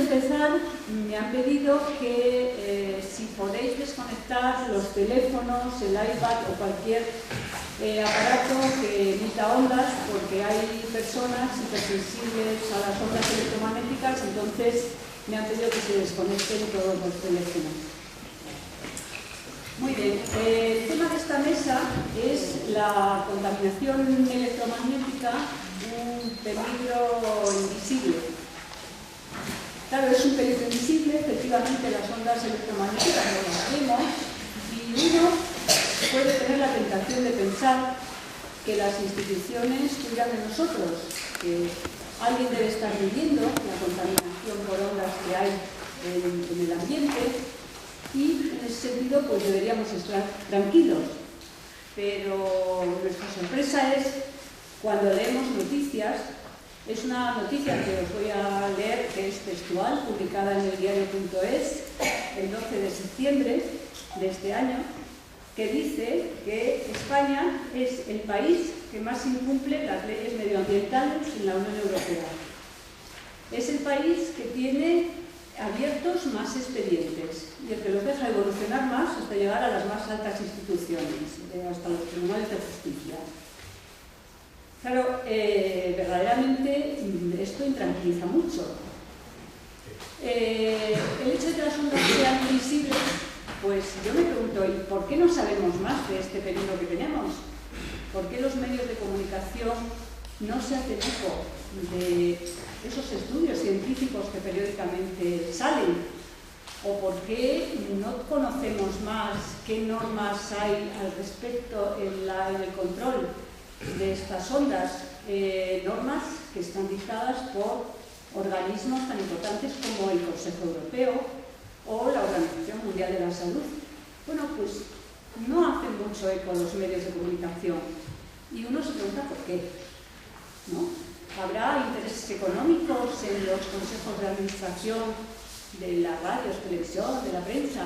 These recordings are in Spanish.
empezar, me han pedido que si podéis desconectar los teléfonos, el iPad o cualquier aparato que emita ondas, porque hay personas hipersensibles a las ondas electromagnéticas, entonces me han pedido que se desconecten todos los teléfonos. Muy bien, el tema de esta mesa es la contaminación electromagnética, un peligro invisible. Claro, es un peligro invisible, efectivamente las ondas electromagnéticas no las vemos y uno puede tener la tentación de pensar que las instituciones cuidan de nosotros, que alguien debe estar midiendo la contaminación por ondas que hay en el ambiente y en ese sentido pues deberíamos estar tranquilos. Pero nuestra sorpresa es cuando leemos noticias. Es una noticia que os voy a leer, que es textual, publicada en el diario.es el 12 de septiembre de este año, que dice que España es el país que más incumple las leyes medioambientales en la Unión Europea. Es el país que tiene abiertos más expedientes y el que los deja evolucionar más hasta llegar a las más altas instituciones, hasta los tribunales de justicia. Claro, verdaderamente esto intranquiliza mucho. El hecho de que las ondas sean invisibles, pues yo me pregunto, ¿y por qué no sabemos más de este peligro que tenemos? ¿Por qué los medios de comunicación no se hacen eco de esos estudios científicos que periódicamente salen? ¿O por qué no conocemos más qué normas hay al respecto en el control de estas ondas? Normas que están dictadas por organismos tan importantes como el Consejo Europeo o la Organización Mundial de la Salud. Bueno, pues no hacen mucho eco los medios de comunicación y uno se pregunta por qué, ¿no? ¿Habrá intereses económicos en los consejos de administración de las radios, televisión, de la prensa?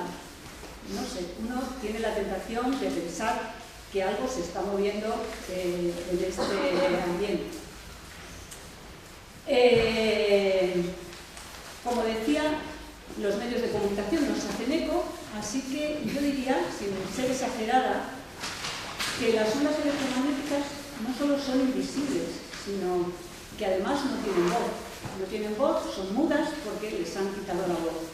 No sé, uno tiene la tentación de pensar que algo se está moviendo en este ambiente. Como decía, los medios de comunicación nos hacen eco, así que yo diría, sin ser exagerada, que las ondas electromagnéticas no solo son invisibles, sino que además no tienen voz. No tienen voz, son mudas porque les han quitado la voz.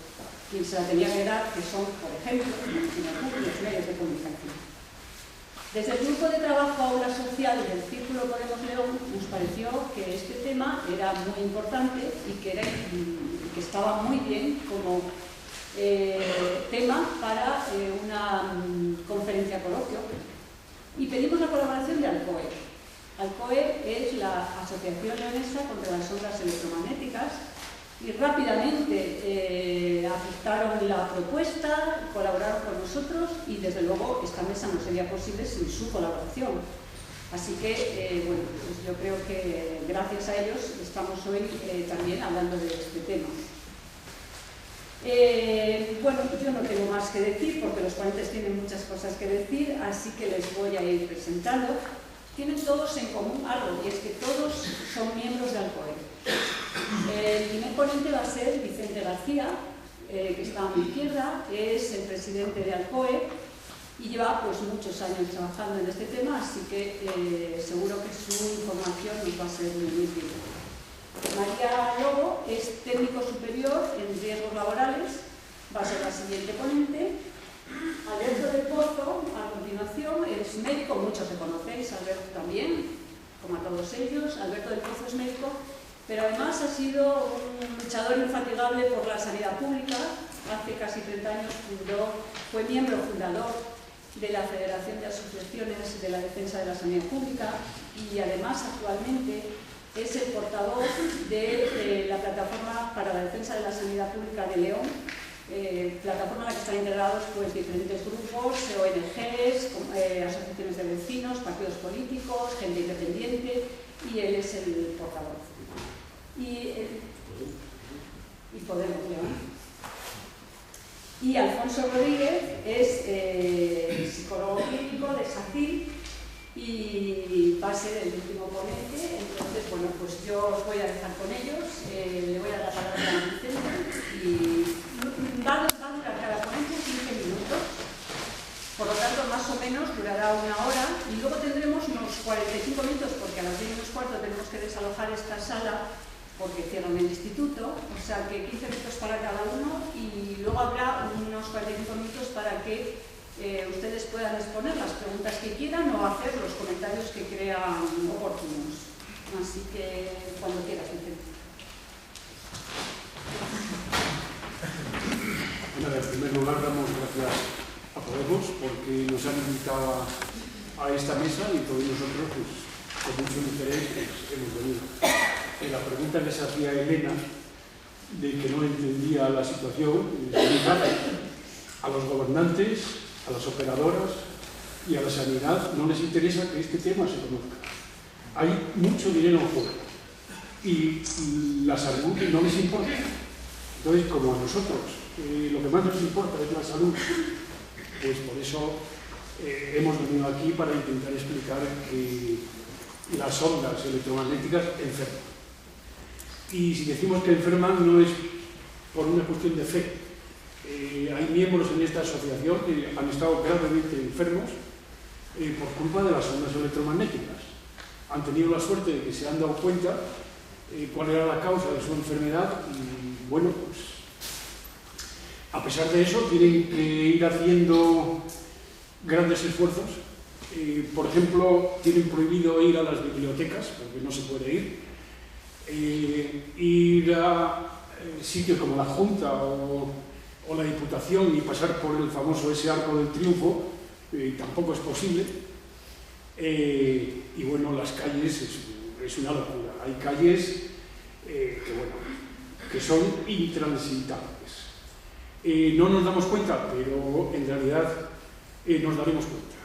Quien se la tenía que dar, que son, por ejemplo, los medios de comunicación. Desde el grupo de trabajo Aula Social del Círculo Podemos León nos pareció que este tema era muy importante y que estaba muy bien como tema para una conferencia coloquio. Y pedimos la colaboración de ALCOE. ALCOE es la Asociación Leonesa contra las Ondas Electromagnéticas y rápidamente aceptaron la propuesta, colaboraron con nosotros y desde luego esta mesa no sería posible sin su colaboración. Así que, bueno, pues yo creo que gracias a ellos estamos hoy también hablando de este tema. Bueno, yo no tengo más que decir porque los ponentes tienen muchas cosas que decir, así que les voy a ir presentando. Tienen todos en común algo, y es que todos son miembros de ALCOE. El primer ponente va a ser Vicente García, que está a mi izquierda, es el presidente de ALCOE y lleva pues muchos años trabajando en este tema, así que seguro que su información nos va a ser muy útil. María Lobo es técnico superior en riesgos laborales, va a ser la siguiente ponente. Alberto del Pozo, a continuación, es médico, muchos le conocéis, Alberto también, como a todos ellos. Alberto del Pozo es médico, pero además ha sido un luchador infatigable por la sanidad pública. Hace casi 30 años fue miembro fundador de la Federación de Asociaciones de la Defensa de la Sanidad Pública y además actualmente es el portavoz de la Plataforma para la Defensa de la Sanidad Pública de León, plataforma en la que están integrados pues, diferentes grupos, ONGs, asociaciones de vecinos, partidos políticos, gente independiente, y él es el portavoz. Y Podemos León. Y Alfonso Rodríguez es psicólogo clínico de SACIL y va a ser el último ponente. Entonces, bueno, pues yo os voy a dejar con ellos. Le voy a dar la palabra a Vicente. dejar esta sala porque cierran el instituto, o sea que 15 minutos para cada uno y luego habrá unos 45 minutos para que ustedes puedan exponer las preguntas que quieran o hacer los comentarios que crean oportunos. Así que cuando quieras, Vicente. Bueno, en primer lugar, damos gracias a Podemos porque nos han invitado a esta mesa y todos nosotros, pues, con mucho interés, pues, hemos venido. La pregunta que se hacía Elena, de que no entendía la situación, a los gobernantes, a las operadoras y a la sanidad no les interesa que este tema se conozca. Hay mucho dinero en juego y la salud no les importa. Entonces, como a nosotros lo que más nos importa es la salud, pues por eso hemos venido aquí para intentar explicar que las ondas electromagnéticas enferman. Y si decimos que enferman no es por una cuestión de fe. Hay miembros en esta asociación que han estado gravemente enfermos por culpa de las ondas electromagnéticas. Han tenido la suerte de que se han dado cuenta cuál era la causa de su enfermedad y, bueno, pues a pesar de eso tienen que ir haciendo grandes esfuerzos. Por ejemplo, tienen prohibido ir a las bibliotecas porque no se puede ir a sitios como la Junta o la Diputación y pasar por el famoso ese Arco del Triunfo tampoco es posible. Y bueno, las calles es una locura. Hay calles que son intransitables. No nos damos cuenta, pero en realidad nos daremos cuenta.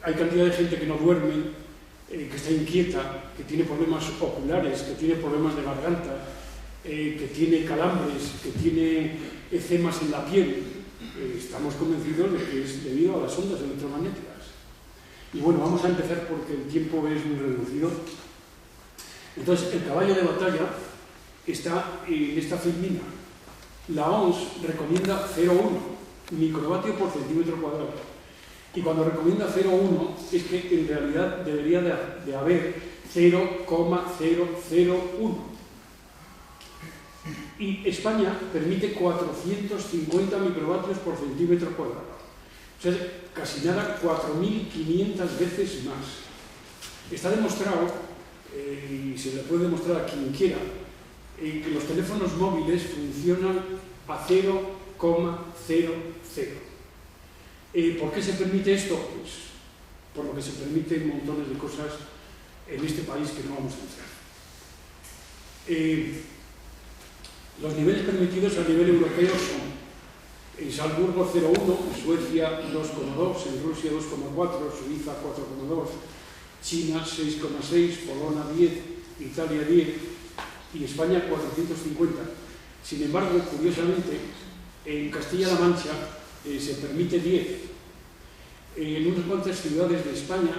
Hay cantidad de gente que no duerme, que está inquieta, que tiene problemas oculares, que tiene problemas de garganta, que tiene calambres, que tiene eczemas en la piel. Estamos convencidos de que es debido a las ondas electromagnéticas. Y bueno, vamos a empezar porque el tiempo es muy reducido. Entonces, el caballo de batalla está en esta filmina. La OMS recomienda 0,1 microvatio por centímetro cuadrado. Y cuando recomienda 0,1 es que en realidad debería de haber 0,001. Y España permite 450 microvatios por centímetro cuadrado. O sea, casi nada, 4.500 veces más. Está demostrado, y se le puede demostrar a quien quiera, que los teléfonos móviles funcionan a 0,00. ¿Por qué se permite esto? Pues por lo que se permiten montones de cosas en este país que no vamos a entrar. Los niveles permitidos a nivel europeo son en Salzburgo 0,1, en Suecia 2,2, en Rusia 2,4, Suiza 4,2, China 6,6, Polonia 10, Italia 10 y España 450. Sin embargo, curiosamente, en Castilla-La Mancha se permite 10. En unas cuantas ciudades de España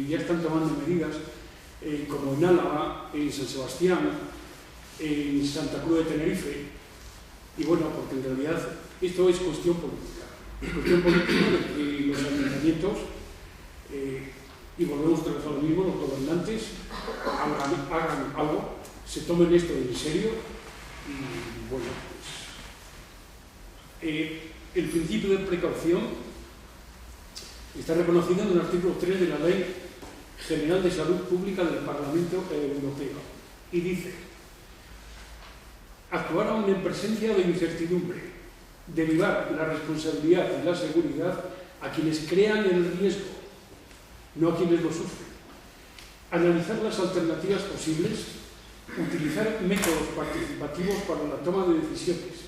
ya están tomando medidas, como en Álava, en San Sebastián, en Santa Cruz de Tenerife. Y bueno, porque en realidad esto es cuestión política. Es cuestión política de que los ayuntamientos, y volvemos otra vez a lo mismo, los gobernantes hagan algo, se tomen esto en serio y bueno, pues el principio de precaución está reconocido en el artículo 3 de la Ley General de Salud Pública del Parlamento Europeo y dice: actuar aún en presencia de incertidumbre, derivar la responsabilidad y la seguridad a quienes crean el riesgo, no a quienes lo sufren, analizar las alternativas posibles, utilizar métodos participativos para la toma de decisiones.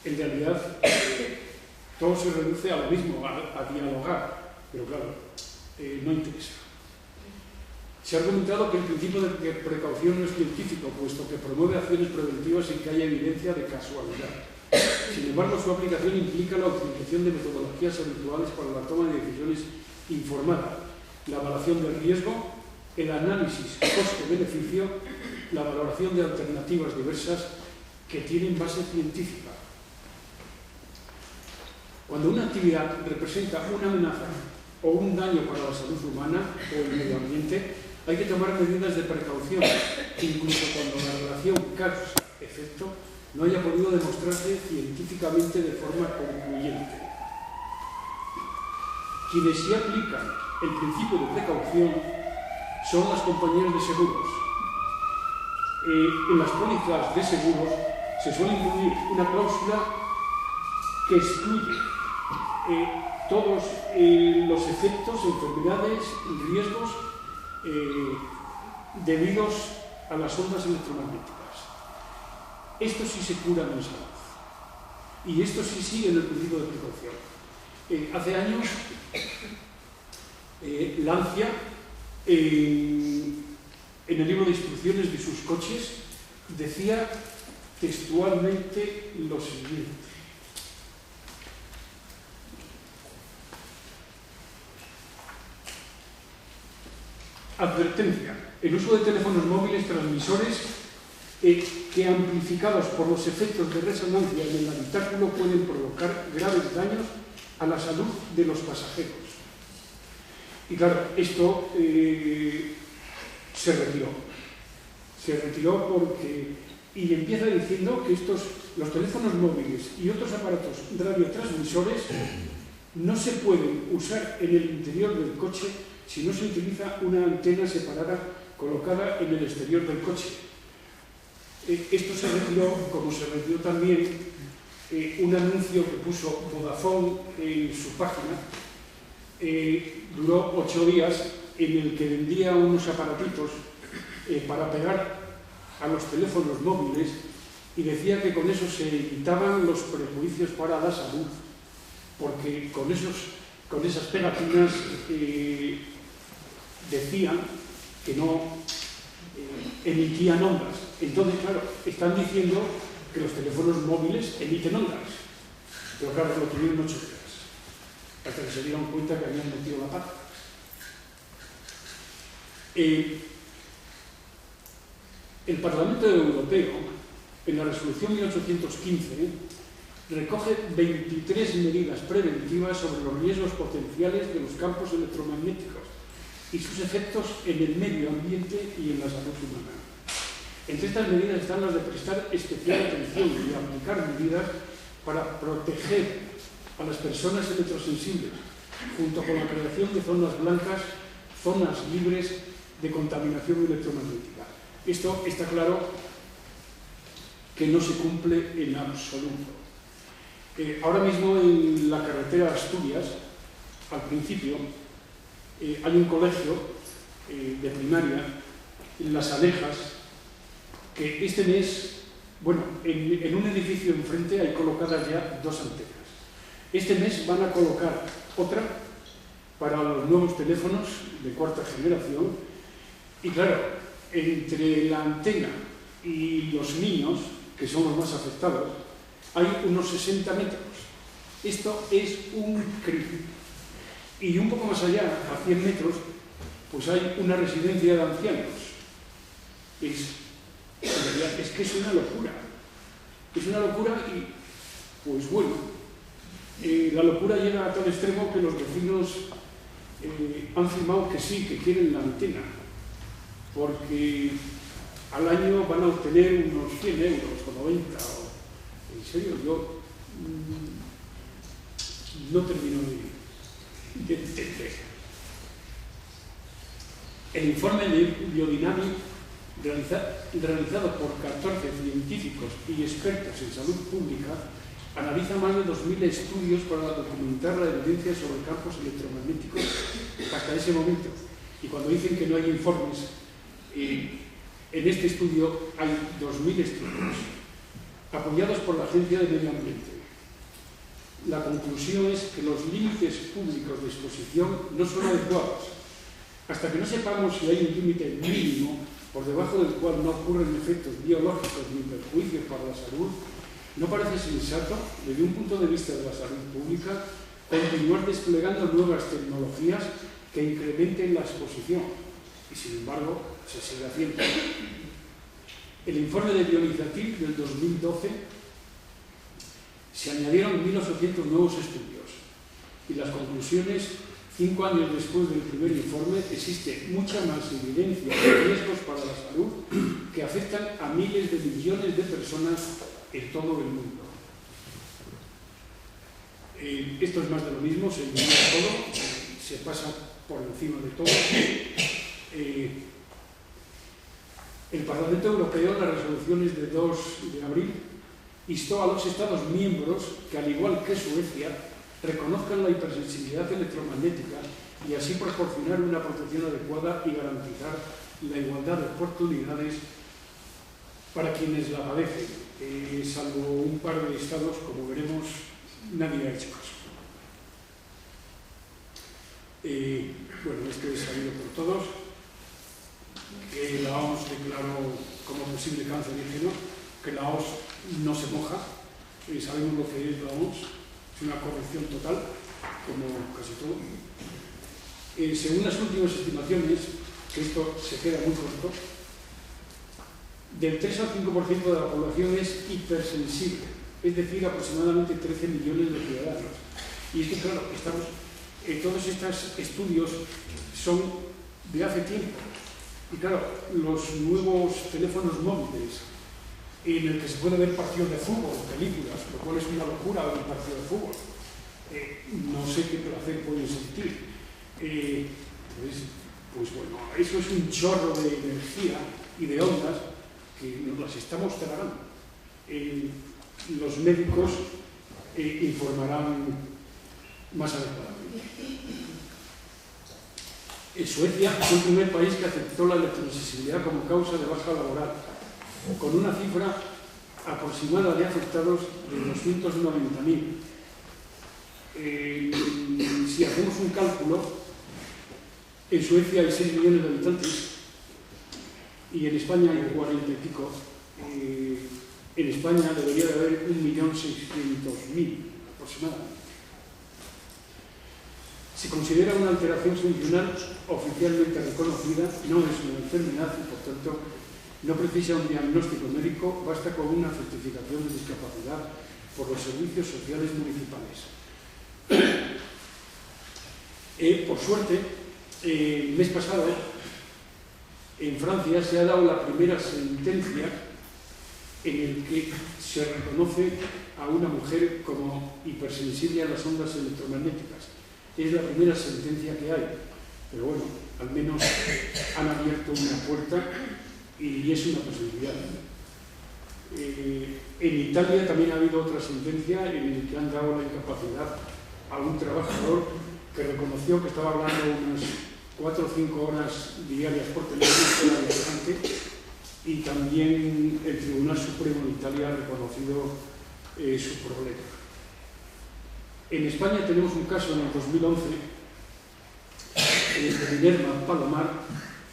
En realidad, todo se reduce a lo mismo, a dialogar, pero claro, no interesa. Se ha argumentado que el principio de precaución no es científico, puesto que promueve acciones preventivas sin que haya evidencia de casualidad. Sin embargo, su aplicación implica la utilización de metodologías habituales para la toma de decisiones informada, la evaluación del riesgo, el análisis coste-beneficio, la valoración de alternativas diversas que tienen base científica. Cuando una actividad representa una amenaza o un daño para la salud humana o el medio ambiente, hay que tomar medidas de precaución, incluso cuando la relación causa-efecto no haya podido demostrarse científicamente de forma concluyente. Quienes sí aplican el principio de precaución son las compañías de seguros. En las pólizas de seguros se suele incluir una cláusula que excluye todos los efectos, enfermedades y riesgos debidos a las ondas electromagnéticas. Esto sí se cura en salud. Y esto sí sigue en el principio de precaución. Hace años, Lancia, en el libro de instrucciones de sus coches, decía textualmente lo siguiente. Advertencia. El uso de teléfonos móviles transmisores que amplificados por los efectos de resonancia en el habitáculo pueden provocar graves daños a la salud de los pasajeros. Y claro, esto se retiró. Se retiró porque... Y empieza diciendo que los teléfonos móviles y otros aparatos radiotransmisores no se pueden usar en el interior del coche si no se utiliza una antena separada colocada en el exterior del coche. Esto se retiró, como se retiró también un anuncio que puso Vodafone en su página. Duró 8 días, en el que vendía unos aparatitos para pegar a los teléfonos móviles y decía que con eso se evitaban los perjuicios para la salud, porque con esas pegatinas decían que no emitían ondas. Entonces, claro, están diciendo que los teléfonos móviles emiten ondas, pero claro, lo tuvieron 8 días, hasta que se dieron cuenta que habían metido la pata. El Parlamento Europeo, en la resolución 1815, recoge 23 medidas preventivas sobre los riesgos potenciales de los campos electromagnéticos y sus efectos en el medio ambiente y en la salud humana. Entre estas medidas están las de prestar especial atención y aplicar medidas para proteger a las personas electrosensibles, junto con la creación de zonas blancas, zonas libres de contaminación electromagnética. Esto está claro que no se cumple en absoluto. Ahora mismo en la carretera Asturias, al principio, hay un colegio de primaria, en Las Alejas, que este mes, bueno, en un edificio enfrente hay colocadas ya 2 antenas. Este mes van a colocar otra para los nuevos teléfonos de 4ª generación y claro, entre la antena y los niños, que son los más afectados, hay unos 60 metros. Esto es un crimen. Y un poco más allá, a 100 metros, pues hay una residencia de ancianos. Es que es una locura. Es una locura y, pues bueno, la locura llega a tal extremo que los vecinos han firmado que sí, que quieren la antena, porque al año van a obtener unos 100 euros o 90. En serio, yo no termino de entender. El informe de biodinámica realizado por 14 científicos y expertos en salud pública analiza más de 2.000 estudios para documentar la evidencia sobre campos electromagnéticos hasta ese momento. Y cuando dicen que no hay informes, en este estudio hay 2.000 estudios apoyados por la Agencia de Medio Ambiente. La conclusión es que los límites públicos de exposición no son adecuados. Hasta que no sepamos si hay un límite mínimo por debajo del cual no ocurren efectos biológicos ni perjuicios para la salud, no parece sensato, desde un punto de vista de la salud pública, continuar desplegando nuevas tecnologías que incrementen la exposición. Y sin embargo, se sigue haciendo. El informe de Bionizativ del 2012 se añadieron 1.800 nuevos estudios y las conclusiones 5 años después del primer informe, existe mucha más evidencia de riesgos para la salud que afectan a miles de millones de personas en todo el mundo. Esto es más de lo mismo, se ignora todo, se pasa por encima de todo. El Parlamento Europeo, en las resoluciones de 2 de abril, instó a los Estados miembros que, al igual que Suecia, reconozcan la hipersensibilidad electromagnética y así proporcionar una protección adecuada y garantizar la igualdad de oportunidades para quienes la padecen. Salvo un par de estados, como veremos, nadie ha hecho caso. Bueno, esto es sabido por todos, que la OMS declaró como posible cancerígeno, que la OMS no se moja, sabemos lo que es la OMS, es una corrupción total, como casi todo. Según las últimas estimaciones, que esto se queda muy corto, del 3 al 5% de la población es hipersensible, es decir, aproximadamente 13 millones de ciudadanos. Y es que, claro, todos estos estudios son de hace tiempo. Y claro, los nuevos teléfonos móviles en el que se puede ver partidos de fútbol, películas, lo cual es una locura ver un partido de fútbol. No sé qué placer pueden sentir. Pues bueno, eso es un chorro de energía y de ondas que nos las estamos tragando. Los médicos informarán más adecuadamente. Suecia fue el primer país que aceptó la electrosensibilidad como causa de baja laboral, con una cifra aproximada de afectados de 290.000. Si hacemos un cálculo, en Suecia hay 6 millones de habitantes y en España hay 40 y pico. En España debería de haber 1.600.000 aproximadamente. Se considera una alteración funcional oficialmente reconocida, no es una enfermedad y, por tanto, no precisa un diagnóstico médico, basta con una certificación de discapacidad por los servicios sociales municipales. Por suerte, el mes pasado, en Francia se ha dado la primera sentencia en el que se reconoce a una mujer como hipersensible a las ondas electromagnéticas. Es la primera sentencia que hay, pero bueno, al menos han abierto una puerta y es una posibilidad. En Italia también ha habido otra sentencia en la que han dado la incapacidad a un trabajador que reconoció que estaba hablando unas 4 o 5 horas diarias por teléfono viajante, y también el Tribunal Supremo de Italia ha reconocido su problema. En España tenemos un caso en el 2011 de Minerva Palomar,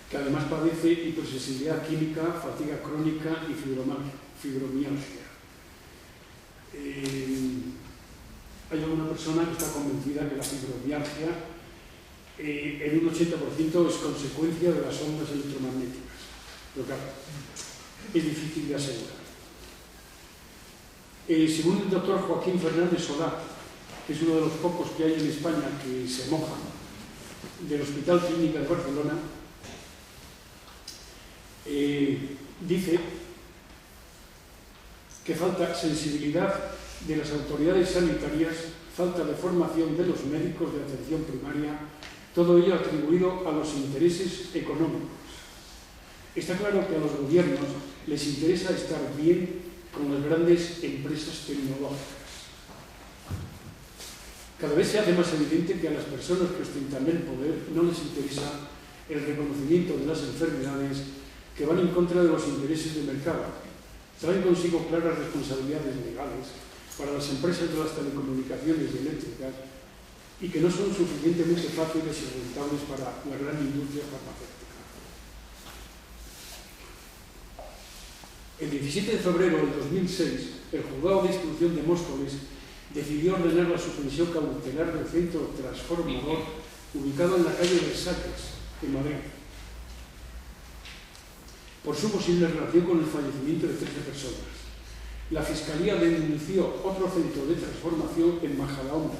que además padece hipersensibilidad química, fatiga crónica y fibromialgia. Hay alguna persona que está convencida que la fibromialgia en un 80% es consecuencia de las ondas electromagnéticas. Pero claro, es difícil de asegurar. Según el doctor Joaquín Fernández Solá, que es uno de los pocos que hay en España que se mojan, del Hospital Clínica de Barcelona, dice que falta sensibilidad de las autoridades sanitarias, falta de formación de los médicos de atención primaria, todo ello atribuido a los intereses económicos. Está claro que a los gobiernos les interesa estar bien con las grandes empresas tecnológicas. Cada vez se hace más evidente que a las personas que ostentan el poder no les interesa el reconocimiento de las enfermedades que van en contra de los intereses del mercado. Traen consigo claras responsabilidades legales para las empresas de las telecomunicaciones y eléctricas y que no son suficientemente fáciles y rentables para la gran industria farmacéutica. El 17 de febrero del 2006, el Juzgado de Instrucción de Móstoles decidió ordenar la suspensión cautelar del centro transformador ubicado en la calle Versalles, en Madrid, por su posible relación con el fallecimiento de 13 personas. La Fiscalía denunció otro centro de transformación en Majadahonda.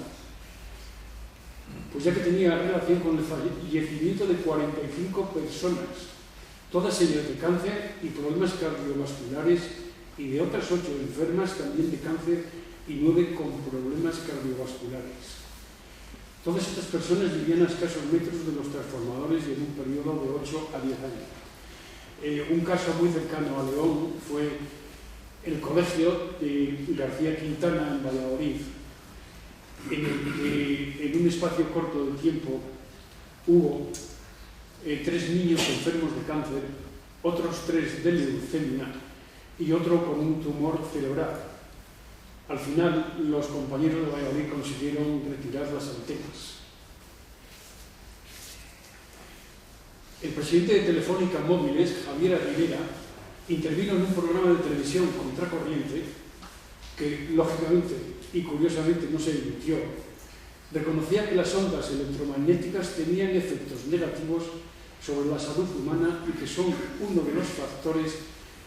pues ya que tenía relación con el fallecimiento de 45 personas, todas ellas de cáncer y problemas cardiovasculares, y de otras 8 enfermas también de cáncer y 9 con problemas cardiovasculares. Todas estas personas vivían a escasos metros de los transformadores y en un periodo de 8 a 10 años. Un caso muy cercano a León fue el colegio de García Quintana en Valladolid, en el que en un espacio corto de tiempo hubo 3 niños enfermos de cáncer, otros 3 de leucemia y otro con un tumor cerebral. Al final, los compañeros de Valladolid consiguieron retirar las antenas. El presidente de Telefónica Móviles, Javier Aguilera, intervino en un programa de televisión Contracorriente, que lógicamente y curiosamente no se emitió. Reconocía que las ondas electromagnéticas tenían efectos negativos sobre la salud humana y que son uno de los factores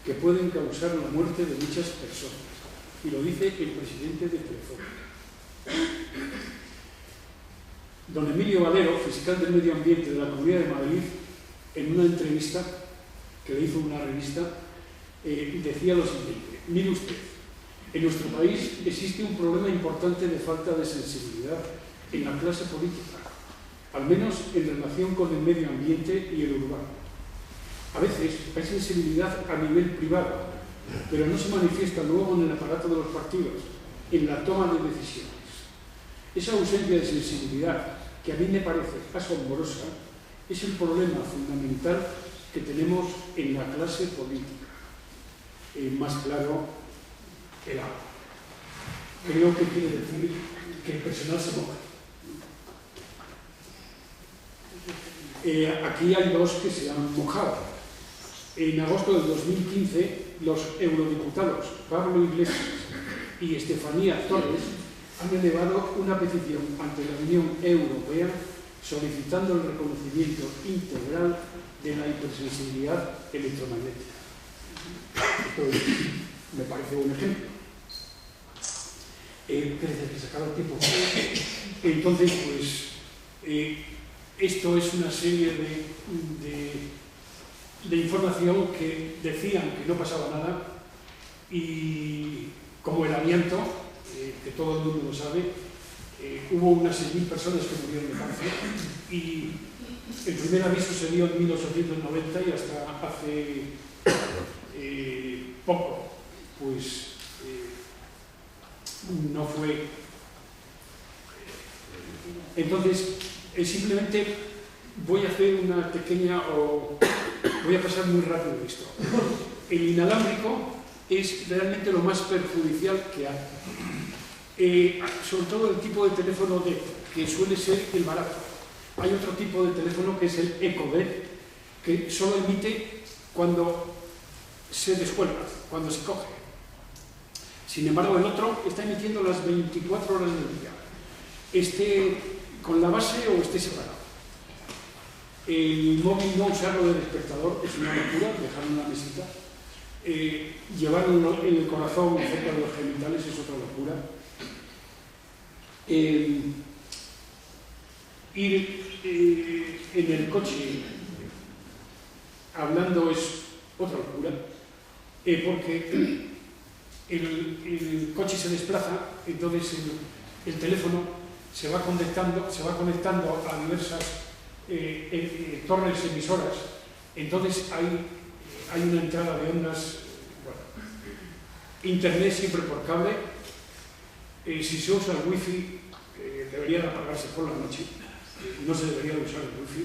que pueden causar la muerte de muchas personas. Y lo dice el presidente de Telefónica. Don Emilio Valero, fiscal del Medio Ambiente de la Comunidad de Madrid, en una entrevista que le hizo una revista, decía lo siguiente: mire usted, en nuestro país existe un problema importante de falta de sensibilidad en la clase política, al menos en relación con el medio ambiente y el urbano. A veces hay sensibilidad a nivel privado, pero no se manifiesta luego en el aparato de los partidos, en la toma de decisiones. Esa ausencia de sensibilidad, que a mí me parece asombrosa, es el problema fundamental que tenemos en la clase política. Más claro, el agua. Creo que quiere decir que el personal se moja. Aquí hay 2 que se han mojado. En agosto del 2015, los eurodiputados Pablo Iglesias y Estefanía Torres han elevado una petición ante la Unión Europea solicitando el reconocimiento integral de la hipersensibilidad electromagnética. Esto me parece un ejemplo. Que se acaba el tiempo. Entonces, pues, esto es una serie de información que decían que no pasaba nada, y como el amianto, que todo el mundo lo sabe, hubo unas 6.000 personas que murieron de cáncer, y el primer aviso se dio en 1890 y hasta hace poco, pues no fue. Entonces, simplemente voy a hacer una pequeña, voy a pasar muy rápido esto. El inalámbrico es realmente lo más perjudicial que hay. Sobre todo el tipo de teléfono que suele ser el barato. Hay otro tipo de teléfono que es el EcoDed, que solo emite cuando se descuelga, cuando se coge. Sin embargo, el otro está emitiendo las 24 horas del día, esté con la base o esté separado. El móvil no usarlo de despertador es una locura, dejarlo en la mesita. Llevarlo en el corazón cerca de los genitales es otra locura. Ir en el coche hablando es otra locura, porque el coche se desplaza, entonces el teléfono se va conectando a diversas torres emisoras, entonces hay una entrada de ondas. Internet siempre por cable. Si se usa el wifi, debería de apagarse por la noche, no se debería de usar el wifi,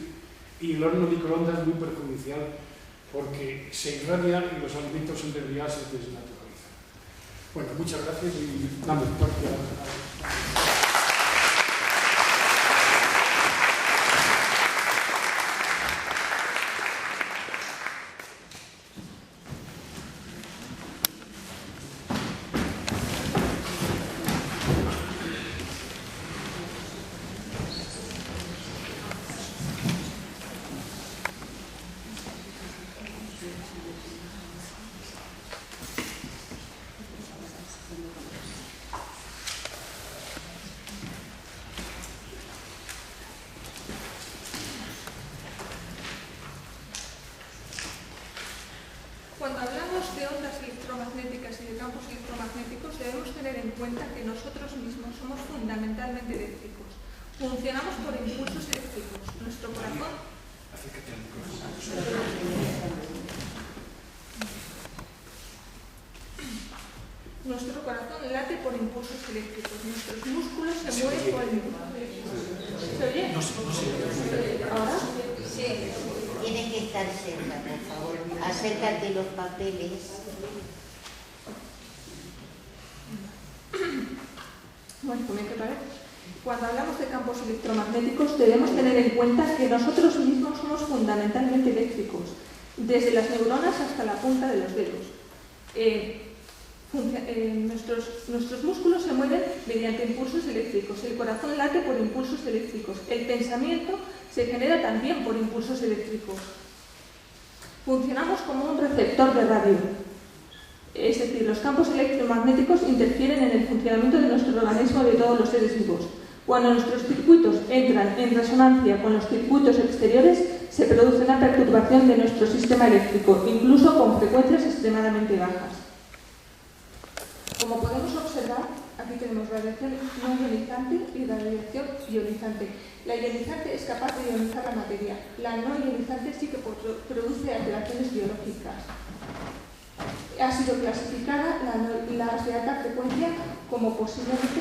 y el horno microondas es muy perjudicial porque se irradia y los alimentos son desviados y se desnaturalizan. Bueno, muchas gracias y damos parte a ondas electromagnéticas y de campos electromagnéticos debemos tener en cuenta que nosotros mismos somos fundamentalmente eléctricos. Funcionamos por impulsos eléctricos. Nuestro corazón... Nuestro corazón late por impulsos eléctricos. Nuestros músculos se mueven por el impulso. ¿Se oye? ¿Ahora? Sí. Tiene que estar cerca, por favor. Acércate los papeles. Bueno, ¿qué parece? Cuando hablamos de campos electromagnéticos debemos tener en cuenta que nosotros mismos somos fundamentalmente eléctricos, desde las neuronas hasta la punta de los dedos. Nuestros músculos se mueven mediante impulsos eléctricos, el corazón late por impulsos eléctricos, el pensamiento se genera también por impulsos eléctricos. Funcionamos como un receptor de radio, es decir, los campos electromagnéticos interfieren en el funcionamiento de nuestro organismo y de todos los seres vivos. Cuando nuestros circuitos entran en resonancia con los circuitos exteriores, se produce una perturbación de nuestro sistema eléctrico, incluso con frecuencias extremadamente bajas. Como podemos observar, aquí tenemos radiación no ionizante y radiación ionizante. La ionizante es capaz de ionizar la materia. La no ionizante sí que produce alteraciones biológicas. Ha sido clasificada la de alta frecuencia como posiblemente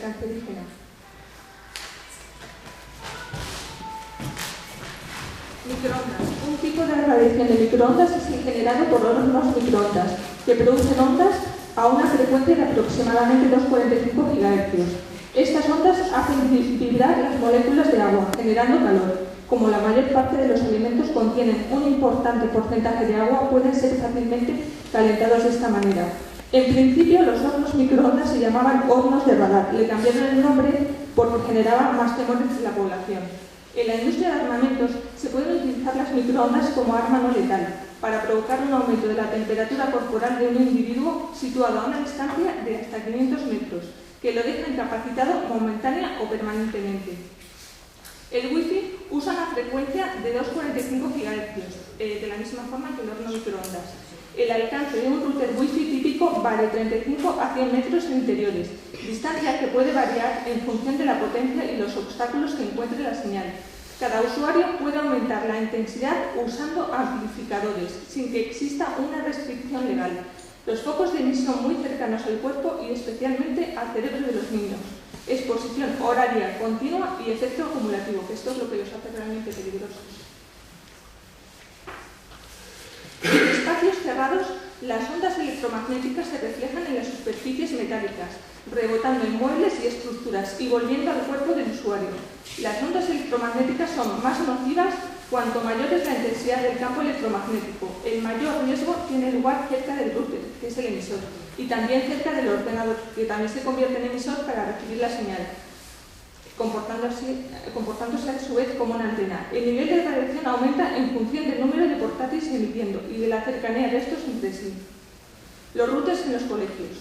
cancerígena. Microondas. Un tipo de radiación de microondas es el generado por hornos microondas, que producen ondas a una frecuencia de aproximadamente 2,45 GHz. Estas ondas hacen vibrar las moléculas de agua, generando calor. Como la mayor parte de los alimentos contienen un importante porcentaje de agua, pueden ser fácilmente calentados de esta manera. En principio, los hornos microondas se llamaban hornos de radar. Le cambiaron el nombre porque generaban más temores en la población. En la industria de armamentos se pueden utilizar las microondas como arma no letal para provocar un aumento de la temperatura corporal de un individuo situado a una distancia de hasta 500 metros, que lo deja incapacitado momentánea o permanentemente. El Wi-Fi usa una frecuencia de 2,45 GHz, de la misma forma que el horno microondas. El alcance de un router Wi-Fi típico va de 35 a 100 metros en interiores, distancia que puede variar en función de la potencia y los obstáculos que encuentre la señal. Cada usuario puede aumentar la intensidad usando amplificadores, sin que exista una restricción legal. Los focos de emisión muy cercanos al cuerpo y especialmente al cerebro de los niños. Exposición horaria continua y efecto acumulativo, que esto es lo que los hace realmente peligrosos. En espacios cerrados, las ondas electromagnéticas se reflejan en las superficies metálicas, rebotando en muebles y estructuras y volviendo al cuerpo del usuario. Las ondas electromagnéticas son más nocivas cuanto mayor es la intensidad del campo electromagnético. El mayor riesgo tiene lugar cerca del router, que es el emisor, y también cerca del ordenador, que también se convierte en emisor para recibir la señal, comportándose a su vez como una antena. El nivel de radiación aumenta en función del número de portátiles emitiendo y de la cercanía de estos entre sí. Los routers en los colegios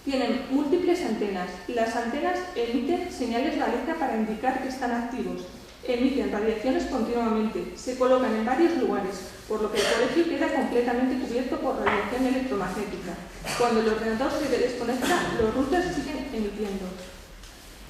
tienen múltiples antenas. Las antenas emiten señales de alerta para indicar que están activos. Emiten radiaciones continuamente. Se colocan en varios lugares, por lo que el colegio queda completamente cubierto por radiación electromagnética. Cuando el ordenador se desconecta, los routers siguen emitiendo.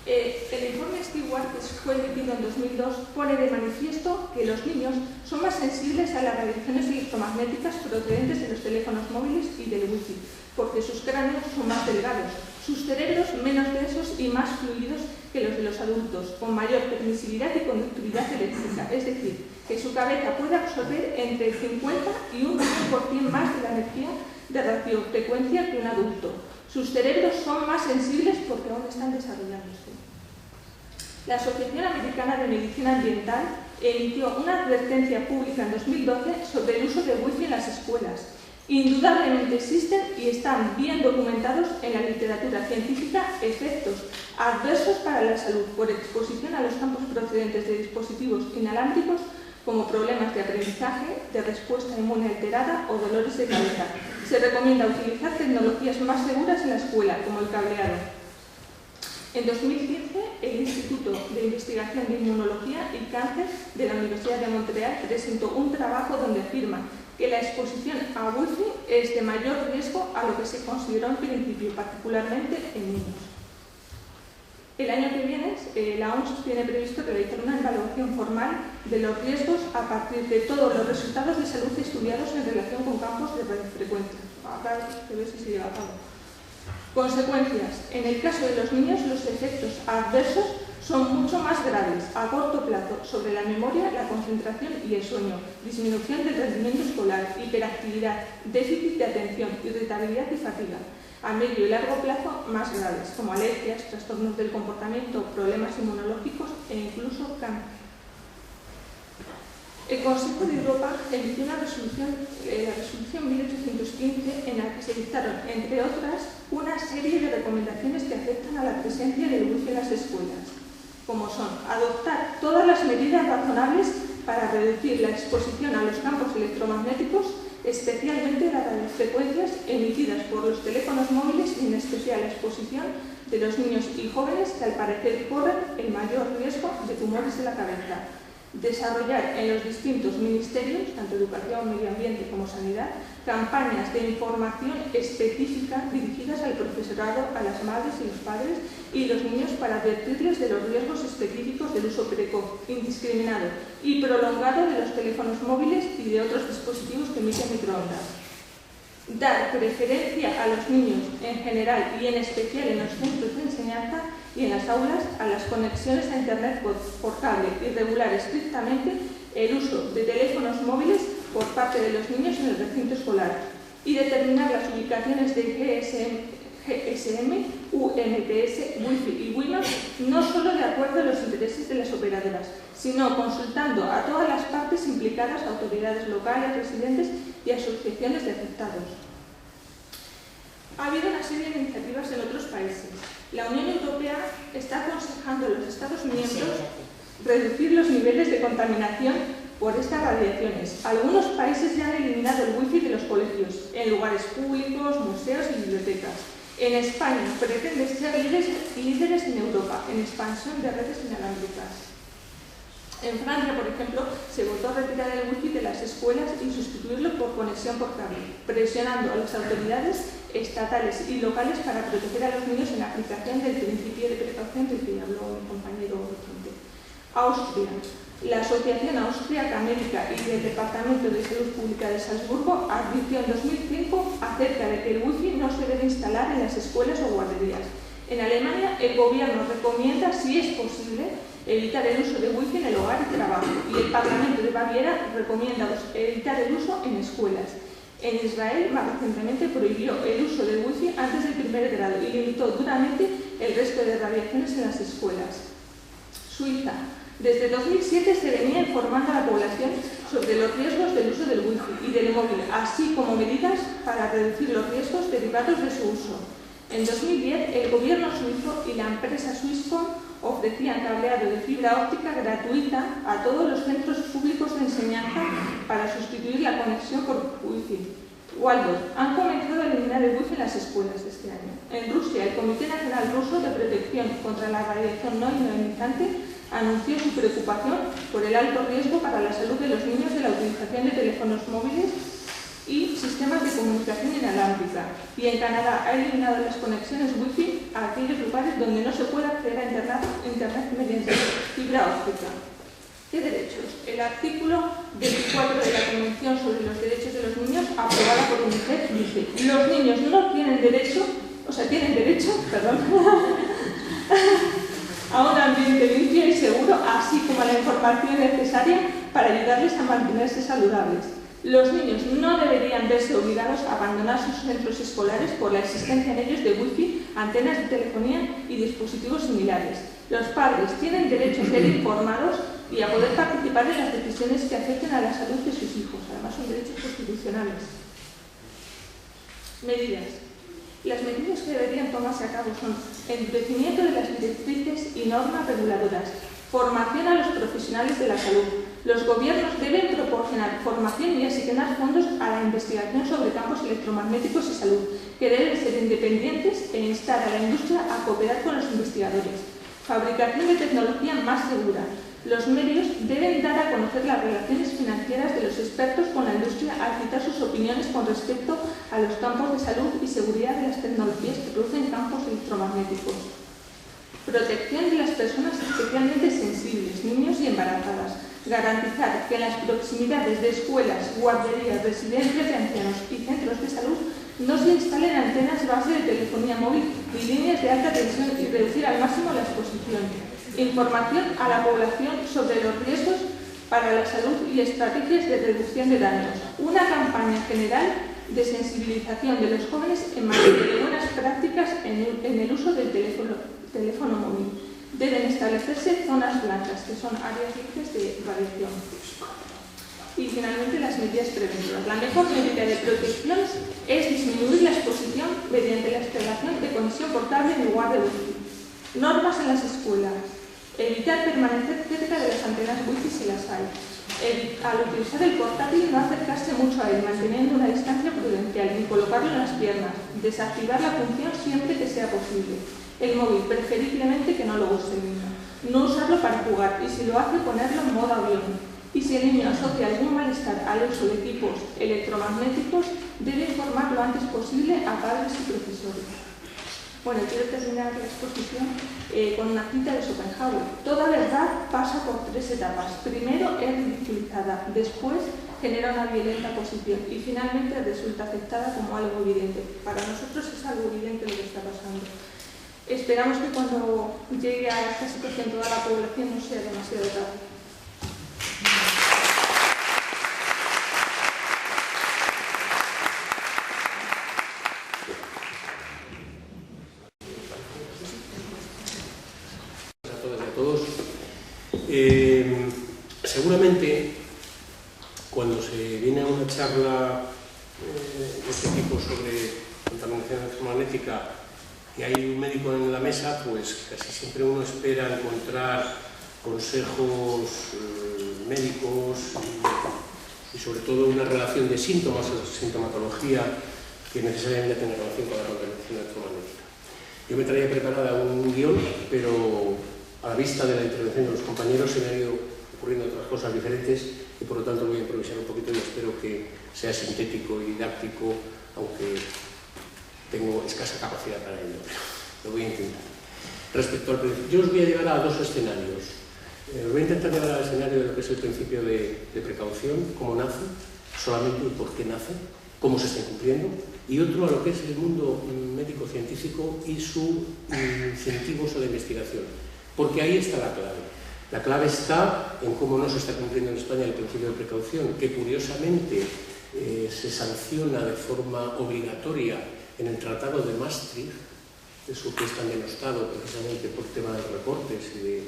El informe Stewart, que fue emitido en 2002, pone de manifiesto que los niños son más sensibles a las radiaciones electromagnéticas procedentes de los teléfonos móviles y del Wi-Fi, porque sus cráneos son más delgados, sus cerebros menos densos y más fluidos que los de los adultos, con mayor permisividad y conductividad eléctrica, es decir, que su cabeza puede absorber entre el 50 y un 100% más de la energía de radiofrecuencia que un adulto. Sus cerebros son más sensibles porque aún están desarrollándose. La Asociación Americana de Medicina Ambiental emitió una advertencia pública en 2012 sobre el uso de Wi-Fi en las escuelas. Indudablemente existen y están bien documentados en la literatura científica efectos adversos para la salud por exposición a los campos procedentes de dispositivos inalámbricos como problemas de aprendizaje, de respuesta inmune alterada o dolores de cabeza. Se recomienda utilizar tecnologías más seguras en la escuela, como el cableado. En 2015, el Instituto de Investigación de Inmunología y Cáncer de la Universidad de Montreal presentó un trabajo donde afirma que la exposición a Wi-Fi es de mayor riesgo a lo que se consideró en principio, particularmente en niños. El año que viene, la OMS tiene previsto realizar una evaluación formal de los riesgos a partir de todos los resultados de salud estudiados en relación con campos de radiofrecuencia. Acá se ve si se lleva a cabo. Consecuencias. En el caso de los niños, los efectos adversos son mucho más graves a corto plazo sobre la memoria, la concentración y el sueño, disminución del rendimiento escolar, hiperactividad, déficit de atención, irritabilidad y fatiga. A medio y largo plazo, más graves, como alergias, trastornos del comportamiento, problemas inmunológicos e incluso cáncer. El Consejo de Europa emitió una resolución, la resolución 1815, en la que se dictaron, entre otras, una serie de recomendaciones que afectan a la presencia del wifi en las escuelas, como son adoptar todas las medidas razonables para reducir la exposición a los campos electromagnéticos, especialmente las radiofrecuencias emitidas por los teléfonos móviles y en especial la exposición de los niños y jóvenes que al parecer corren el mayor riesgo de tumores de la cabeza. Desarrollar en los distintos ministerios, tanto educación, medio ambiente como sanidad, campañas de información específica dirigidas al profesorado, a las madres y los padres y los niños para advertirles de los riesgos específicos del uso precoz, indiscriminado y prolongado de los teléfonos móviles y de otros dispositivos que emiten microondas. Dar preferencia a los niños en general y en especial en los centros de enseñanza y en las aulas a las conexiones a Internet por cable y regular estrictamente el uso de teléfonos móviles por parte de los niños en el recinto escolar y determinar las ubicaciones de GSM, UMTS, Wi-Fi y WiMAX no solo de acuerdo a los intereses de las operadoras, sino consultando a todas las partes implicadas, autoridades locales, residentes y asociaciones de afectados. Ha habido una serie de iniciativas en otros países. La Unión Europea está aconsejando a los Estados miembros reducir los niveles de contaminación por estas radiaciones. Algunos países ya han eliminado el wifi de los colegios, en lugares públicos, museos y bibliotecas. En España pretende ser líderes en Europa en expansión de redes inalámbricas. En Francia, por ejemplo, se votó retirar el wifi de las escuelas y sustituirlo por conexión por cable, presionando a las autoridades estatales y locales para proteger a los niños en la aplicación del principio de precaución del que habló mi compañero Vicente. Austria. La Asociación Austríaca Médica y el Departamento de Salud Pública de Salzburgo advirtió en 2005 acerca de que el wifi no se debe instalar en las escuelas o guarderías. En Alemania, el gobierno recomienda, si es posible, evitar el uso de wifi en el hogar y trabajo, y el Parlamento de Baviera recomienda evitar el uso en escuelas. En Israel, más recientemente, prohibió el uso del wifi antes del primer grado y limitó duramente el resto de radiaciones en las escuelas. Suiza. Desde 2007 se venía informando a la población sobre los riesgos del uso del wifi y del móvil, así como medidas para reducir los riesgos derivados de su uso. En 2010, el gobierno suizo y la empresa Swisscom ofrecían cableado de fibra óptica gratuita a todos los centros públicos de enseñanza para sustituir la conexión por wifi. Waldorf han comenzado a eliminar el wifi en las escuelas este año. En Rusia, el Comité Nacional Ruso de Protección contra la Radiación No Ionizante anunció su preocupación por el alto riesgo para la salud de los niños de la utilización de teléfonos móviles y sistemas de comunicación inalámbrica. Y en Canadá ha eliminado las conexiones wifi a aquellos lugares donde no se puede acceder a Internet mediante fibra óptica. ¿Qué derechos? El artículo 24 de la Convención sobre los Derechos de los Niños, aprobada por UNICEF, dice: los niños no tienen derecho, tienen derecho a un ambiente limpio y seguro, así como a la información necesaria para ayudarles a mantenerse saludables. Los niños no deberían verse obligados a abandonar sus centros escolares por la existencia en ellos de wifi, antenas de telefonía y dispositivos similares. Los padres tienen derecho a ser informados y a poder participar en las decisiones que afecten a la salud de sus hijos. Además, son derechos constitucionales. Medidas. Las medidas que deberían tomarse a cabo son endurecimiento de las directrices y normas reguladoras, formación a los profesionales de la salud. Los gobiernos deben proporcionar formación y asignar fondos a la investigación sobre campos electromagnéticos y salud, que deben ser independientes e instar a la industria a cooperar con los investigadores. Fabricación de tecnología más segura. Los medios deben dar a conocer las relaciones financieras de los expertos con la industria al citar sus opiniones con respecto a los campos de salud y seguridad de las tecnologías que producen campos electromagnéticos. Protección de las personas especialmente sensibles, niños y embarazadas. Garantizar que en las proximidades de escuelas, guarderías, residencias de ancianos y centros de salud no se instalen antenas base de telefonía móvil y líneas de alta tensión y reducir al máximo la exposición. Información a la población sobre los riesgos para la salud y estrategias de reducción de daños. Una campaña general de sensibilización de los jóvenes en materia de buenas prácticas en el uso del teléfono móvil. Deben establecerse zonas blancas, que son áreas libres de radiación. Y finalmente las medidas preventivas. La mejor medida de protección es disminuir la exposición mediante la instalación de conexión portable en lugar de wifi. Normas en las escuelas. Evitar permanecer cerca de las antenas wifi si las hay. Al utilizar el portátil no acercarse mucho a él, manteniendo una distancia prudencial, ni colocarlo en las piernas. Desactivar la función siempre que sea posible. El móvil, preferiblemente que no lo use el niño. No usarlo para jugar y si lo hace, ponerlo en modo avión. Y si el niño asocia algún malestar al uso de equipos electromagnéticos, debe informar lo antes posible a padres y profesores. Bueno, quiero terminar la exposición con una cita de Schopenhauer. Toda verdad pasa por 3 etapas. Primero es ridiculizada, después genera una violenta posición y finalmente resulta aceptada como algo evidente. Para nosotros es algo evidente lo que está pasando. Esperamos que cuando llegue a esta situación toda la población no sea demasiado tarde. A todas y a todos. Seguramente cuando se viene a una charla de este tipo sobre contaminación electromagnética y hay un médico en la mesa, pues casi siempre uno espera encontrar consejos médicos y sobre todo una relación de síntomas o sintomatología que necesariamente tiene relación con la contaminación electromagnética. Yo me traía preparada un guión, pero a la vista de la intervención de los compañeros se me han ido ocurriendo otras cosas diferentes y por lo tanto voy a improvisar un poquito y espero que sea sintético y didáctico, aunque tengo escasa capacidad para ello, pero lo voy a intentar. Respecto al principio, yo os voy a llevar a 2 escenarios. Os voy a intentar llevar al escenario de lo que es el principio de precaución, cómo nace, solamente el por qué nace, cómo se está cumpliendo, y otro a lo que es el mundo médico-científico y sus incentivos a la investigación, porque ahí está la clave. La clave está en cómo no se está cumpliendo en España el principio de precaución, que curiosamente se sanciona de forma obligatoria en el Tratado de Maastricht, eso que es tan denostado precisamente por tema de recortes y de...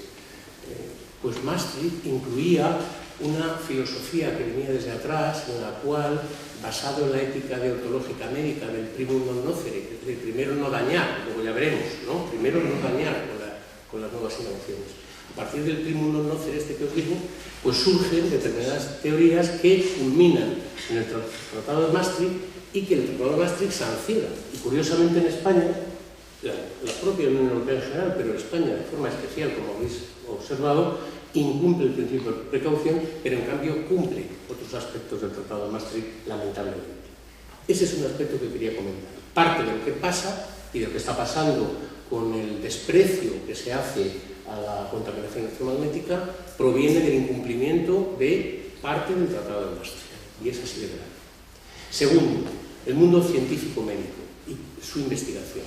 pues Maastricht incluía una filosofía que venía desde atrás, en la cual, basado en la ética deontológica médica del primum non nocere, es decir, primero no dañar, luego ya veremos, ¿no? Primero no dañar con las nuevas innovaciones. A partir del primum non nocere este que os digo, pues surgen determinadas teorías que culminan en el Tratado de Maastricht y que el Tratado de Maastricht sanciona. Y curiosamente en España, la propia Unión Europea en general, pero en España de forma especial, como habéis observado, incumple el principio de precaución, pero en cambio cumple otros aspectos del Tratado de Maastricht, lamentablemente. Ese es un aspecto que quería comentar. Parte de lo que pasa y de lo que está pasando con el desprecio que se hace a la contaminación electromagnética proviene del incumplimiento de parte del Tratado de Maastricht. Y es así de grave. Segundo, el mundo científico-médico y su investigación.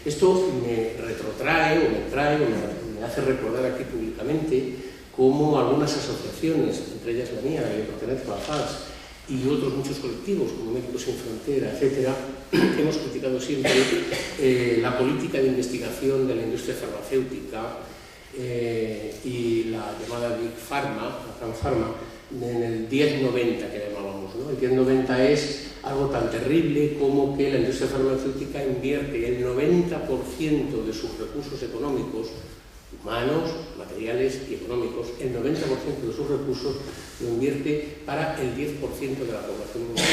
Esto me retrotrae o me hace recordar aquí públicamente cómo algunas asociaciones, entre ellas la mía, la que pertenezco a FAS, y otros muchos colectivos como Médicos Sin Frontera, etcétera, hemos criticado siempre la política de investigación de la industria farmacéutica y la llamada Big Pharma, la Gran Pharma, en el 10-90 que llamábamos, ¿no? El 10-90 es algo tan terrible como que la industria farmacéutica invierte el 90% de sus recursos económicos, humanos, materiales y económicos, el 90% de sus recursos lo invierte para el 10% de la población mundial,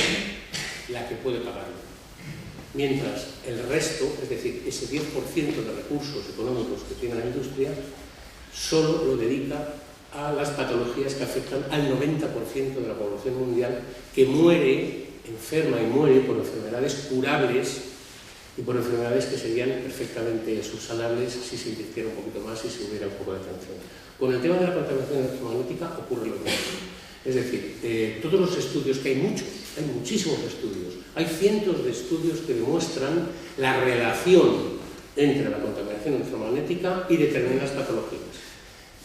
la que puede pagarlo. Mientras el resto, es decir, ese 10% de recursos económicos que tiene la industria, solo lo dedica a las patologías que afectan al 90% de la población mundial, que muere, enferma y muere por enfermedades curables y por enfermedades que serían perfectamente subsanables si se invirtiera un poquito más y se hubiera un poco de atención. Con el tema de la contaminación electromagnética ocurre lo mismo. Es decir, todos los estudios, que hay muchos, hay muchísimos estudios, hay cientos de estudios que demuestran la relación entre la contaminación electromagnética y determinadas patologías.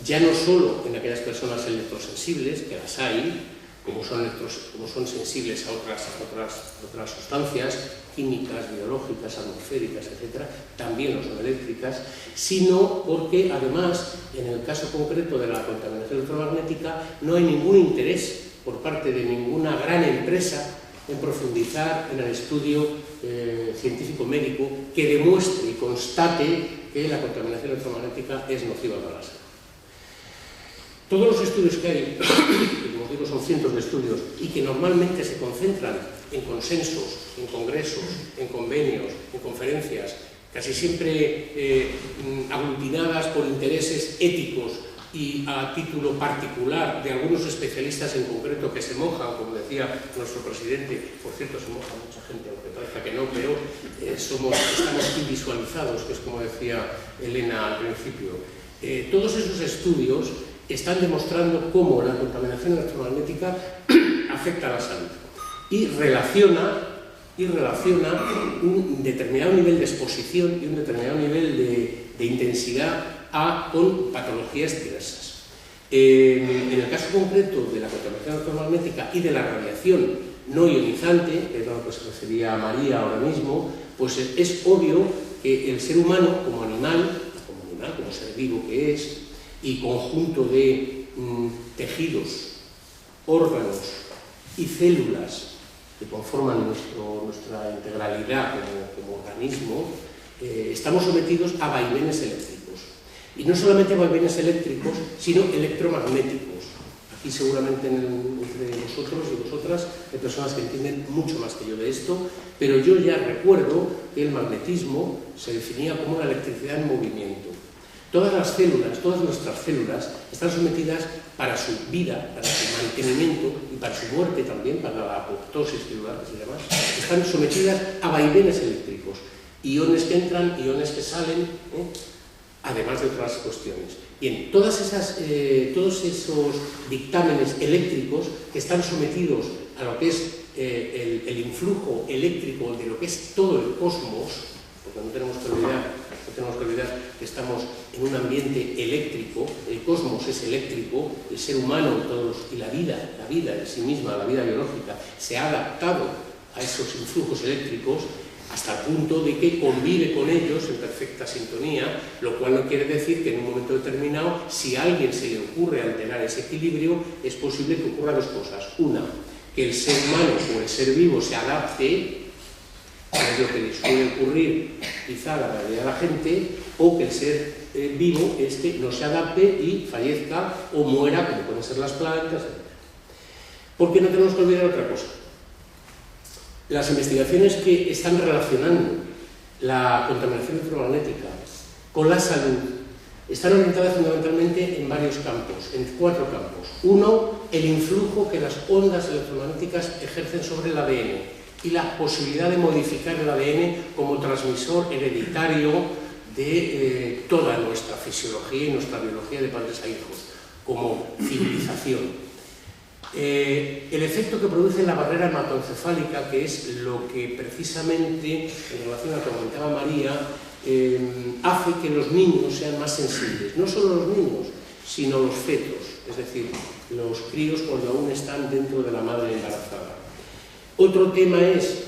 Ya no solo en aquellas personas electrosensibles, que las hay, como son sensibles a otras sustancias químicas, biológicas, atmosféricas, etc., también lo son eléctricas, sino porque además, en el caso concreto de la contaminación electromagnética, no hay ningún interés por parte de ninguna gran empresa en profundizar en el estudio científico-médico que demuestre y constate que la contaminación electromagnética es nociva para la salud. Todos los estudios que hay, que como os digo son cientos de estudios, y que normalmente se concentran en consensos, en congresos, en convenios, en conferencias, casi siempre aglutinadas por intereses éticos y a título particular de algunos especialistas en concreto que se mojan, como decía nuestro presidente, por cierto se moja mucha gente, aunque parezca que no, pero estamos invisualizados, que es como decía Elena al principio. Todos esos estudios están demostrando cómo la contaminación electromagnética afecta a la salud y relaciona un determinado nivel de exposición y un determinado nivel de intensidad con patologías diversas. En el caso concreto de la contaminación electromagnética y de la radiación no ionizante, que es a lo que se refería a María ahora mismo, pues es obvio que el ser humano como animal, como ser vivo que es, y conjunto de tejidos, órganos y células que conforman nuestra integralidad como organismo, estamos sometidos a vaivenes eléctricos. Y no solamente vaivenes eléctricos, sino electromagnéticos. Aquí seguramente entre vosotros y vosotras hay personas que entienden mucho más que yo de esto, pero yo ya recuerdo que el magnetismo se definía como una electricidad en movimiento. Todas las células, todas nuestras células, están sometidas para su vida, para su mantenimiento y para su muerte también, para la apoptosis celular que se llama, están sometidas a vaivenes eléctricos, iones que entran, iones que salen, además de otras cuestiones. Bien, todos esos dictámenes eléctricos que están sometidos a lo que es el influjo eléctrico de lo que es todo el cosmos, porque no tenemos que olvidar que estamos en un ambiente eléctrico, el cosmos es eléctrico, el ser humano y la vida en sí misma, la vida biológica, se ha adaptado a esos influjos eléctricos hasta el punto de que convive con ellos en perfecta sintonía, lo cual no quiere decir que en un momento determinado, si a alguien se le ocurre alterar ese equilibrio, es posible que ocurra dos cosas. Una, que el ser humano o el ser vivo se adapte, es lo que le suele ocurrir quizá a la mayoría de la gente, o que el ser vivo no se adapte y fallezca o muera, como pueden ser las plantas, etc. Porque no tenemos que olvidar otra cosa. Las investigaciones que están relacionando la contaminación electromagnética con la salud están orientadas fundamentalmente en varios campos, en 4 campos. Uno, el influjo que las ondas electromagnéticas ejercen sobre el ADN y la posibilidad de modificar el ADN como transmisor hereditario de toda nuestra fisiología y nuestra biología de padres a hijos, como civilización. El efecto que produce la barrera hematoencefálica, que es lo que precisamente, en relación a lo que comentaba María, hace que los niños sean más sensibles. No solo los niños, sino los fetos, es decir, los críos cuando aún están dentro de la madre embarazada. Otro tema es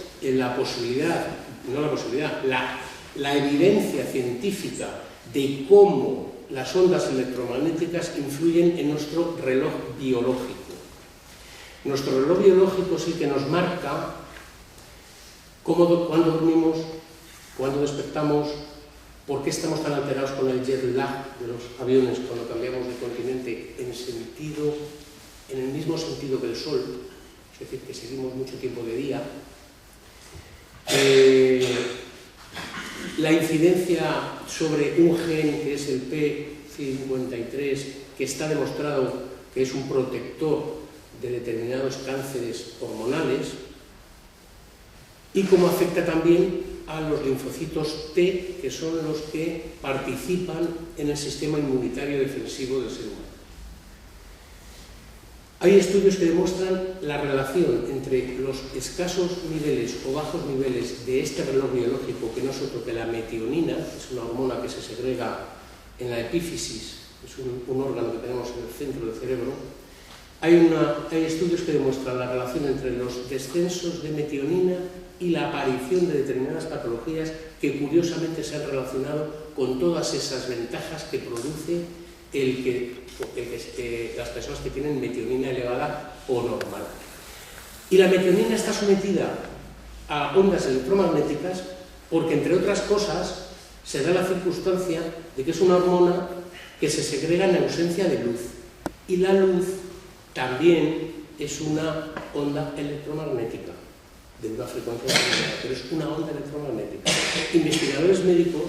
la evidencia científica de cómo las ondas electromagnéticas influyen en nuestro reloj biológico. Nuestro reloj biológico es el que nos marca cuándo dormimos, cuándo despertamos, por qué estamos tan alterados con el jet lag de los aviones cuando cambiamos de continente en el mismo sentido que el Sol, es decir, que seguimos mucho tiempo de día. La incidencia sobre un gen que es el T53, que está demostrado que es un protector de determinados cánceres hormonales, y cómo afecta también a los linfocitos T, que son los que participan en el sistema inmunitario defensivo del ser humano. Hay estudios que demuestran la relación entre los escasos niveles o bajos niveles de este reloj biológico, que no es otro que la metionina, es una hormona que se segrega en la epífisis, es un órgano que tenemos en el centro del cerebro. Hay estudios que demuestran la relación entre los descensos de metionina y la aparición de determinadas patologías que curiosamente se han relacionado con todas esas ventajas que produce las personas que tienen metionina elevada o normal. Y la metionina está sometida a ondas electromagnéticas porque, entre otras cosas, se da la circunstancia de que es una hormona que se segrega en ausencia de luz. Y la luz también es una onda electromagnética de una frecuencia determinada, pero es una onda electromagnética. Investigadores médicos,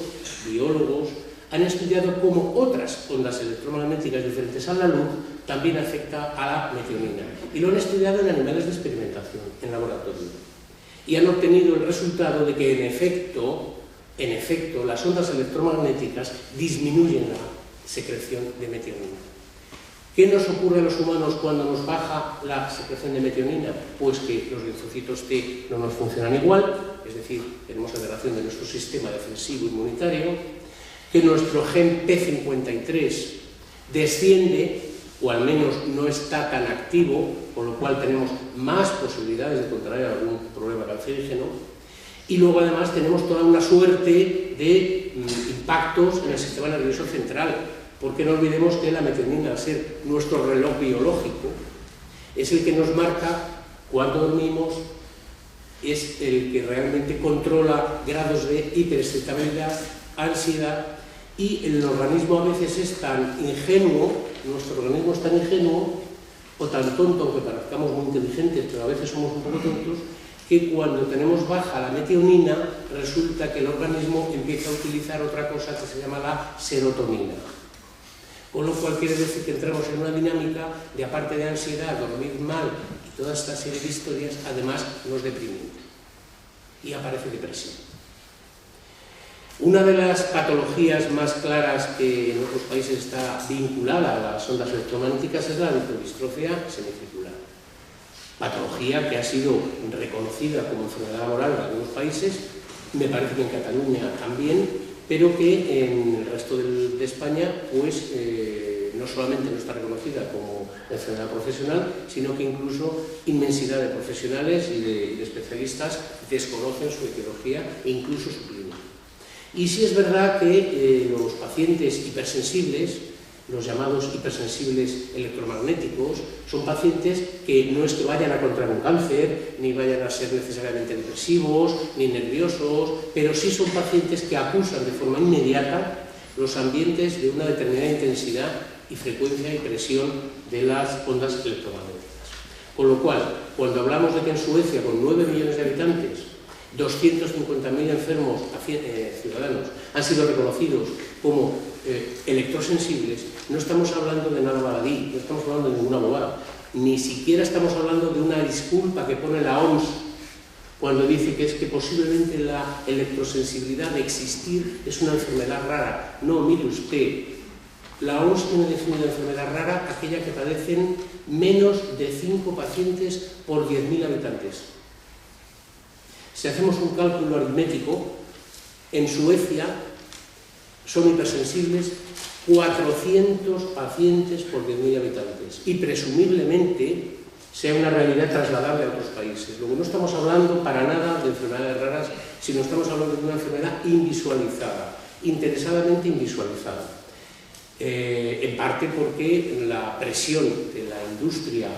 biólogos, han estudiado cómo otras ondas electromagnéticas diferentes a la luz también afectan a la metionina. Y lo han estudiado en animales de experimentación, en laboratorio. Y han obtenido el resultado de que, en efecto, las ondas electromagnéticas disminuyen la secreción de metionina. ¿Qué nos ocurre a los humanos cuando nos baja la secreción de metionina? Pues que los linfocitos T no nos funcionan igual, es decir, tenemos alteración de nuestro sistema defensivo inmunitario, que nuestro gen P53 desciende, o al menos no está tan activo, con lo cual tenemos más posibilidades de contraer algún problema cancerígeno, y luego además tenemos toda una suerte de impactos en el sistema nervioso central, porque no olvidemos que la metionina, al ser nuestro reloj biológico, es el que nos marca cuándo dormimos, es el que realmente controla grados de hiperexcitabilidad, ansiedad, y el organismo a veces es tan ingenuo, nuestro organismo es tan ingenuo o tan tonto, aunque parezcamos muy inteligentes, pero a veces somos un poco tontos, que cuando tenemos baja la metionina resulta que el organismo empieza a utilizar otra cosa que se llama la serotonina. Con lo cual quiere decir que entramos en una dinámica de, aparte de ansiedad, dormir mal y toda esta serie de historias, además nos deprimimos y aparece depresión. Una de las patologías más claras que en otros países está vinculada a las ondas electromagnéticas es la lipodistrofia semicircular. Patología que ha sido reconocida como enfermedad laboral en algunos países, me parece que en Cataluña también, pero que en el resto de España pues no solamente no está reconocida como enfermedad profesional, sino que incluso inmensidad de profesionales y de especialistas desconocen su etiología e incluso su clínica. Y sí es verdad que los pacientes hipersensibles, los llamados hipersensibles electromagnéticos, son pacientes que no es que vayan a contraer un cáncer, ni vayan a ser necesariamente depresivos, ni nerviosos, pero sí son pacientes que acusan de forma inmediata los ambientes de una determinada intensidad y frecuencia y presión de las ondas electromagnéticas. Con lo cual, cuando hablamos de que en Suecia, con 9 millones de habitantes, 250.000 enfermos ciudadanos han sido reconocidos como electrosensibles, no estamos hablando de nada baladí, no estamos hablando de ninguna bobada, ni siquiera estamos hablando de una disculpa que pone la OMS cuando dice que es que posiblemente la electrosensibilidad de existir es una enfermedad rara. No, mire usted, la OMS tiene definida enfermedad rara aquella que padecen menos de 5 pacientes por 10.000 habitantes. Si hacemos un cálculo aritmético, en Suecia son hipersensibles 400 pacientes por 10.000 habitantes y presumiblemente sea una realidad trasladable a otros países. Luego no estamos hablando para nada de enfermedades raras, sino estamos hablando de una enfermedad invisualizada, interesadamente invisualizada. En parte porque la presión de la industria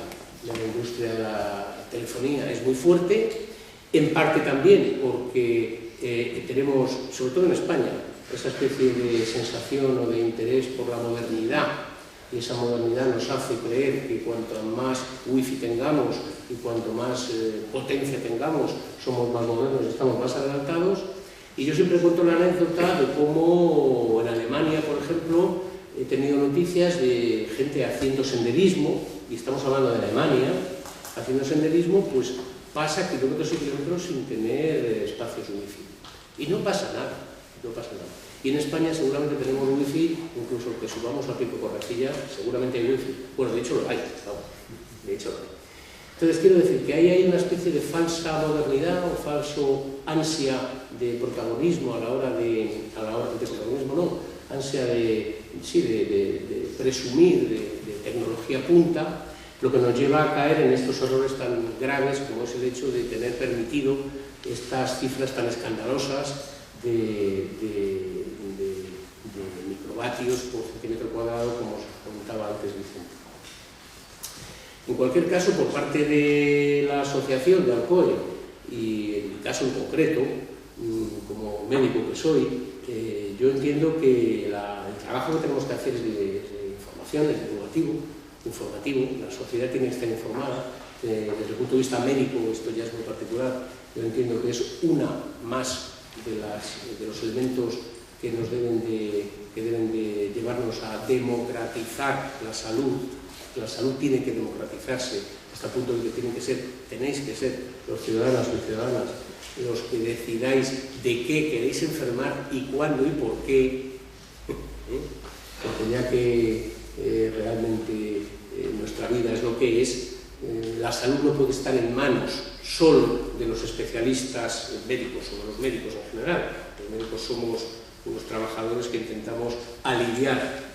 de la telefonía es muy fuerte, en parte también porque tenemos, sobre todo en España, esa especie de sensación o de interés por la modernidad, y esa modernidad nos hace creer que cuanto más wifi tengamos y cuanto más potencia tengamos, somos más modernos y estamos más adelantados. Y yo siempre cuento la anécdota de cómo en Alemania, por ejemplo, he tenido noticias de gente haciendo senderismo, y estamos hablando de Alemania, haciendo senderismo, pues pasa kilómetros y kilómetros sin tener espacios wifi. Y no pasa nada, no pasa nada. Y en España seguramente tenemos wifi, incluso que subamos a Pico Correjilla, seguramente hay wifi. Bueno, de hecho lo hay, vamos, de hecho lo hay. Entonces quiero decir que ahí hay una especie de falsa modernidad o falso ansia de protagonismo a la hora de protagonismo no, ansia de presumir de tecnología punta, lo que nos lleva a caer en estos errores tan graves como es el hecho de tener permitido estas cifras tan escandalosas de microvatios por centímetro cuadrado, como os comentaba antes Vicente. En cualquier caso, por parte de la asociación de Alcoy, y en mi caso en concreto, como médico que soy, yo entiendo que el trabajo que tenemos que hacer es de información, es informativo, la sociedad tiene que estar informada. Desde el punto de vista médico, esto ya es muy particular, yo entiendo que es una más de los elementos que deben de llevarnos a democratizar la salud. La salud tiene que democratizarse hasta el punto de que tenéis que ser los ciudadanos y ciudadanas los que decidáis de qué queréis enfermar y cuándo y por qué, porque ya que realmente nuestra vida es lo que es, la salud no puede estar en manos solo de los especialistas médicos o de los médicos en general. Los médicos somos unos trabajadores que intentamos aliviar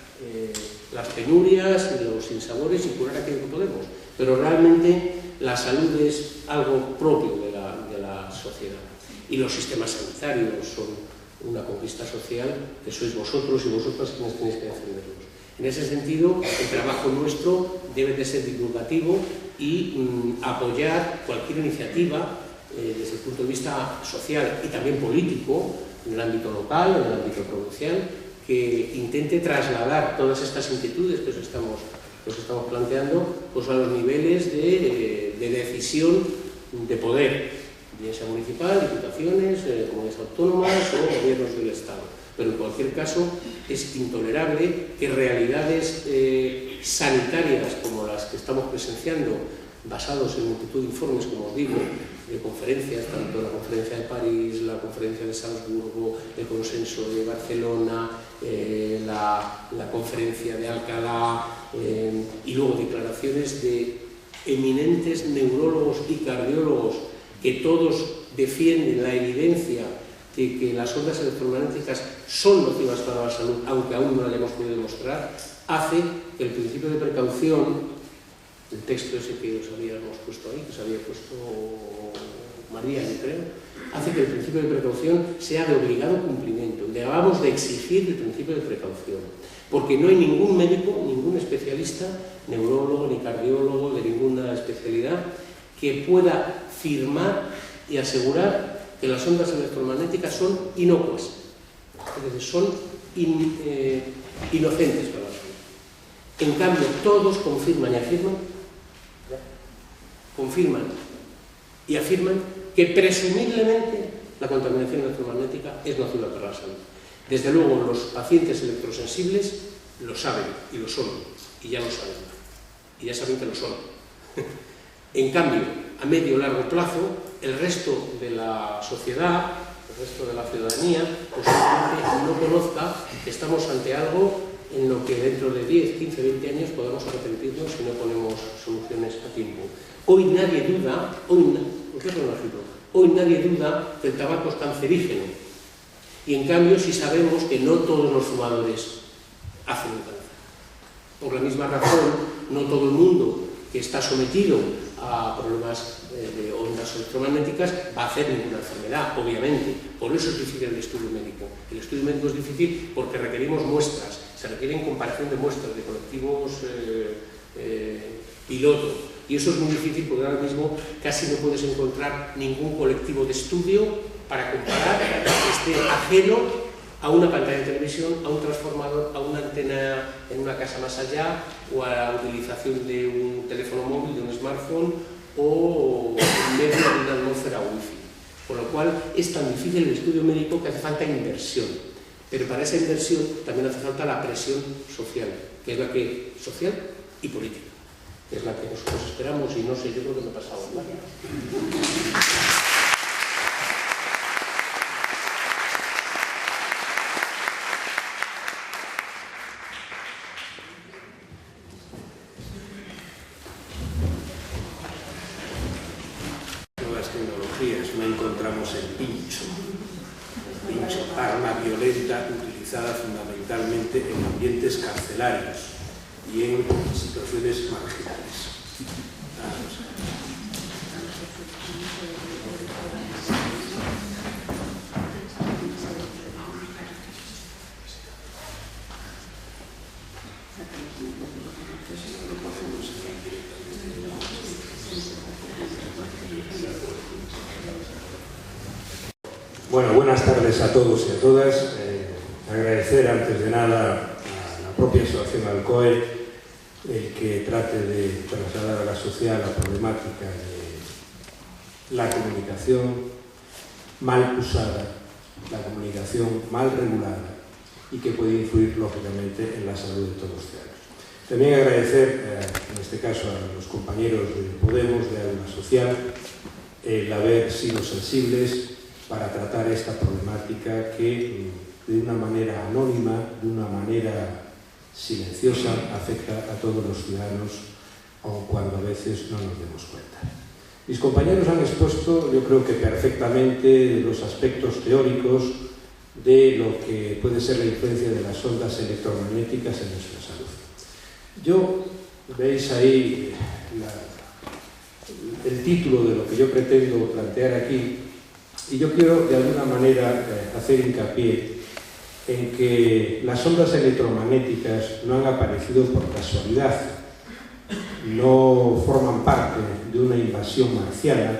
las penurias y los sinsabores y curar aquello que podemos, pero realmente la salud es algo propio de la sociedad, y los sistemas sanitarios son una conquista social que sois vosotros y vosotras quienes tenéis que defenderlos. En ese sentido, el trabajo nuestro debe de ser divulgativo y apoyar cualquier iniciativa desde el punto de vista social y también político, en el ámbito local, en el ámbito provincial, que intente trasladar todas estas inquietudes que os estamos planteando pues a los niveles de decisión de poder, bien sea municipal, diputaciones, comunidades autónomas o gobiernos del Estado. Pero en cualquier caso es intolerable que realidades sanitarias como las que estamos presenciando, basados en multitud de informes, como os digo, de conferencias, tanto la conferencia de París, la conferencia de Salzburgo, el consenso de Barcelona, la conferencia de Alcalá, y luego declaraciones de eminentes neurólogos y cardiólogos que todos defienden la evidencia de que las ondas electromagnéticas son nocivas para la salud, aunque aún no lo hayamos podido demostrar, hace que el principio de precaución, el texto ese que os habíamos puesto ahí, que os había puesto María, yo creo, hace que el principio de precaución sea de obligado cumplimiento. Debamos de exigir el principio de precaución, porque no hay ningún médico, ningún especialista, neurólogo ni cardiólogo de ninguna especialidad, que pueda firmar y asegurar que las ondas electromagnéticas son inocuas, es decir, son inocentes para la salud. En cambio, todos confirman y afirman que presumiblemente la contaminación electromagnética es nociva para la salud. Desde luego, los pacientes electrosensibles lo saben y lo son, y ya lo saben, y ya saben que lo son. En cambio, a medio o largo plazo, el resto de la sociedad, el resto de la ciudadanía, posiblemente no conozca que estamos ante algo en lo que dentro de 10, 15, 20 años podamos arrepentirnos si no ponemos soluciones a tiempo. Hoy nadie duda, hoy nadie duda que el tabaco es cancerígeno, y en cambio sí sabemos que no todos los fumadores hacen un cáncer. Por la misma razón, no todo el mundo que está sometido a problemas de ondas electromagnéticas va a hacer ninguna enfermedad, obviamente. Por eso es difícil el estudio médico. El estudio médico es difícil porque requerimos muestras, se requieren comparación de muestras de colectivos piloto, y eso es muy difícil porque ahora mismo casi no puedes encontrar ningún colectivo de estudio para comparar que esté ajeno a una pantalla de televisión, a un transformador, a una antena en una casa más allá, o a la utilización de un teléfono móvil, de un smartphone, o en medio de una atmósfera wifi. Por lo cual es tan difícil el estudio médico que hace falta inversión. Pero para esa inversión también hace falta la presión social, que es la que, social y política, que es la que nosotros esperamos, y no sé, yo creo que me he pasado, ¿vale? Nuevas tecnologías, no encontramos el pincho, arma violenta utilizada fundamentalmente en ambientes carcelarios y en situaciones marginales. Bueno, buenas tardes a todos y a todas. Agradecer antes de nada a la propia Asociación Alcoe el que trate de trasladar a la sociedad la problemática de la comunicación mal usada, la comunicación mal regulada y que puede influir lógicamente en la salud de todos los ciudadanos. También agradecer, en este caso, a los compañeros de Podemos, de Aula Social, el haber sido sensibles para tratar esta problemática que de una manera anónima, de una manera silenciosa, afecta a todos los ciudadanos, aun cuando a veces no nos demos cuenta. Mis compañeros han expuesto, yo creo que perfectamente, los aspectos teóricos de lo que puede ser la influencia de las ondas electromagnéticas en nuestra salud. Yo, veis ahí el título de lo que yo pretendo plantear aquí, y yo quiero de alguna manera hacer hincapié en que las ondas electromagnéticas no han aparecido por casualidad, no forman parte de una invasión marciana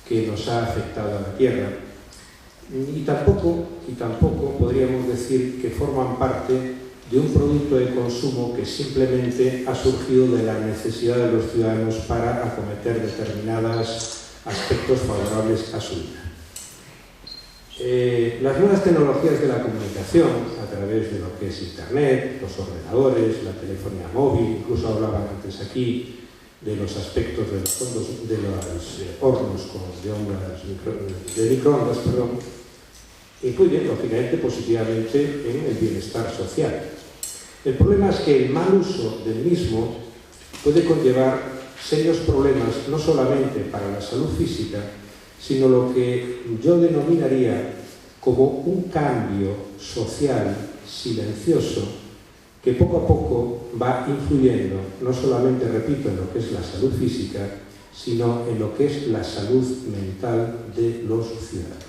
que nos ha afectado a la Tierra, y tampoco podríamos decir que forman parte de un producto de consumo que simplemente ha surgido de la necesidad de los ciudadanos para acometer determinados aspectos favorables a su vida. Las nuevas tecnologías de la comunicación, a través de lo que es Internet, los ordenadores, la telefonía móvil, incluso hablaban antes aquí de los aspectos de los hornos de microondas, influyen lógicamente positivamente en el bienestar social. El problema es que el mal uso del mismo puede conllevar serios problemas no solamente para la salud física, sino lo que yo denominaría como un cambio social silencioso que poco a poco va influyendo, no solamente, repito, en lo que es la salud física, sino en lo que es la salud mental de los ciudadanos.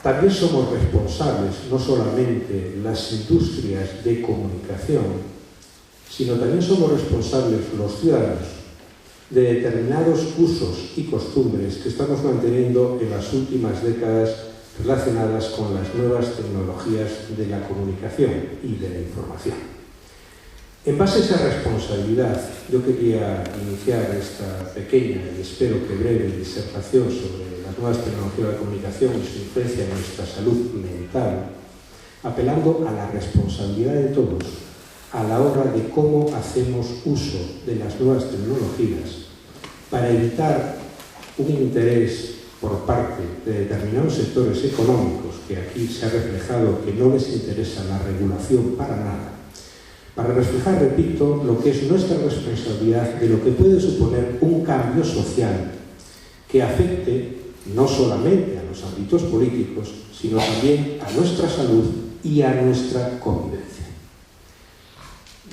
También somos responsables, no solamente las industrias de comunicación, sino también somos responsables los ciudadanos de determinados usos y costumbres que estamos manteniendo en las últimas décadas relacionadas con las nuevas tecnologías de la comunicación y de la información. En base a esa responsabilidad, yo quería iniciar esta pequeña y espero que breve disertación sobre las nuevas tecnologías de la comunicación y su influencia en nuestra salud mental, apelando a la responsabilidad de todos a la hora de cómo hacemos uso de las nuevas tecnologías para evitar un interés por parte de determinados sectores económicos, que aquí se ha reflejado que no les interesa la regulación para nada, para reflejar, repito, lo que es nuestra responsabilidad de lo que puede suponer un cambio social que afecte no solamente a los ámbitos políticos, sino también a nuestra salud y a nuestra convivencia.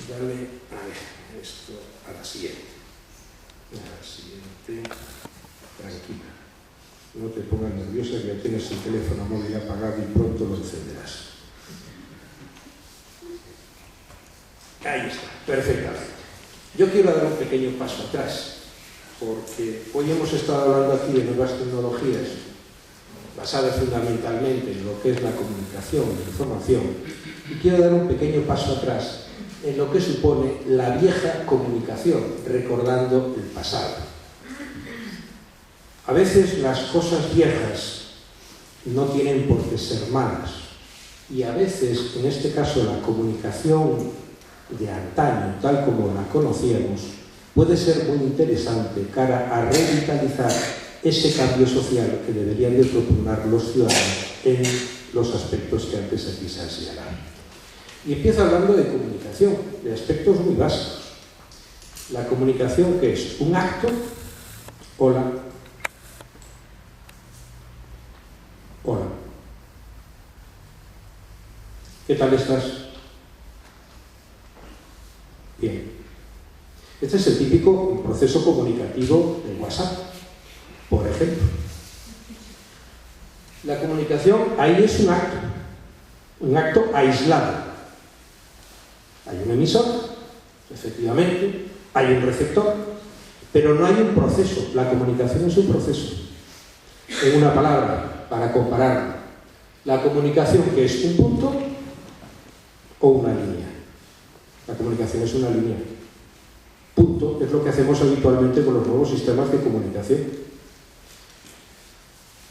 Dale esto a la siguiente. Tranquila. No te pongas nerviosa, que ya tienes el teléfono móvil apagado y pronto lo encenderás. Ahí está, perfectamente. Yo quiero dar un pequeño paso atrás, porque hoy hemos estado hablando aquí de nuevas tecnologías basadas fundamentalmente en lo que es la comunicación, la información, y quiero dar un pequeño paso atrás en lo que supone la vieja comunicación, recordando el pasado. A veces las cosas viejas no tienen por qué ser malas. Y a veces, en este caso, la comunicación de antaño, tal como la conocíamos, puede ser muy interesante cara a revitalizar ese cambio social que deberían de propugnar los ciudadanos en los aspectos que antes aquí se han señalado. Y empiezo hablando de comunicación, de aspectos muy básicos. La comunicación, ¿qué es? Un acto. Hola. Hola. ¿Qué tal estás? Bien. Este es el típico proceso comunicativo de WhatsApp, por ejemplo. La comunicación ahí es un acto aislado. Hay un emisor, efectivamente, hay un receptor, pero no hay un proceso. La comunicación es un proceso. En una palabra, para compararlo, la comunicación, que es un punto o una línea. La comunicación es una línea. Punto es lo que hacemos habitualmente con los nuevos sistemas de comunicación.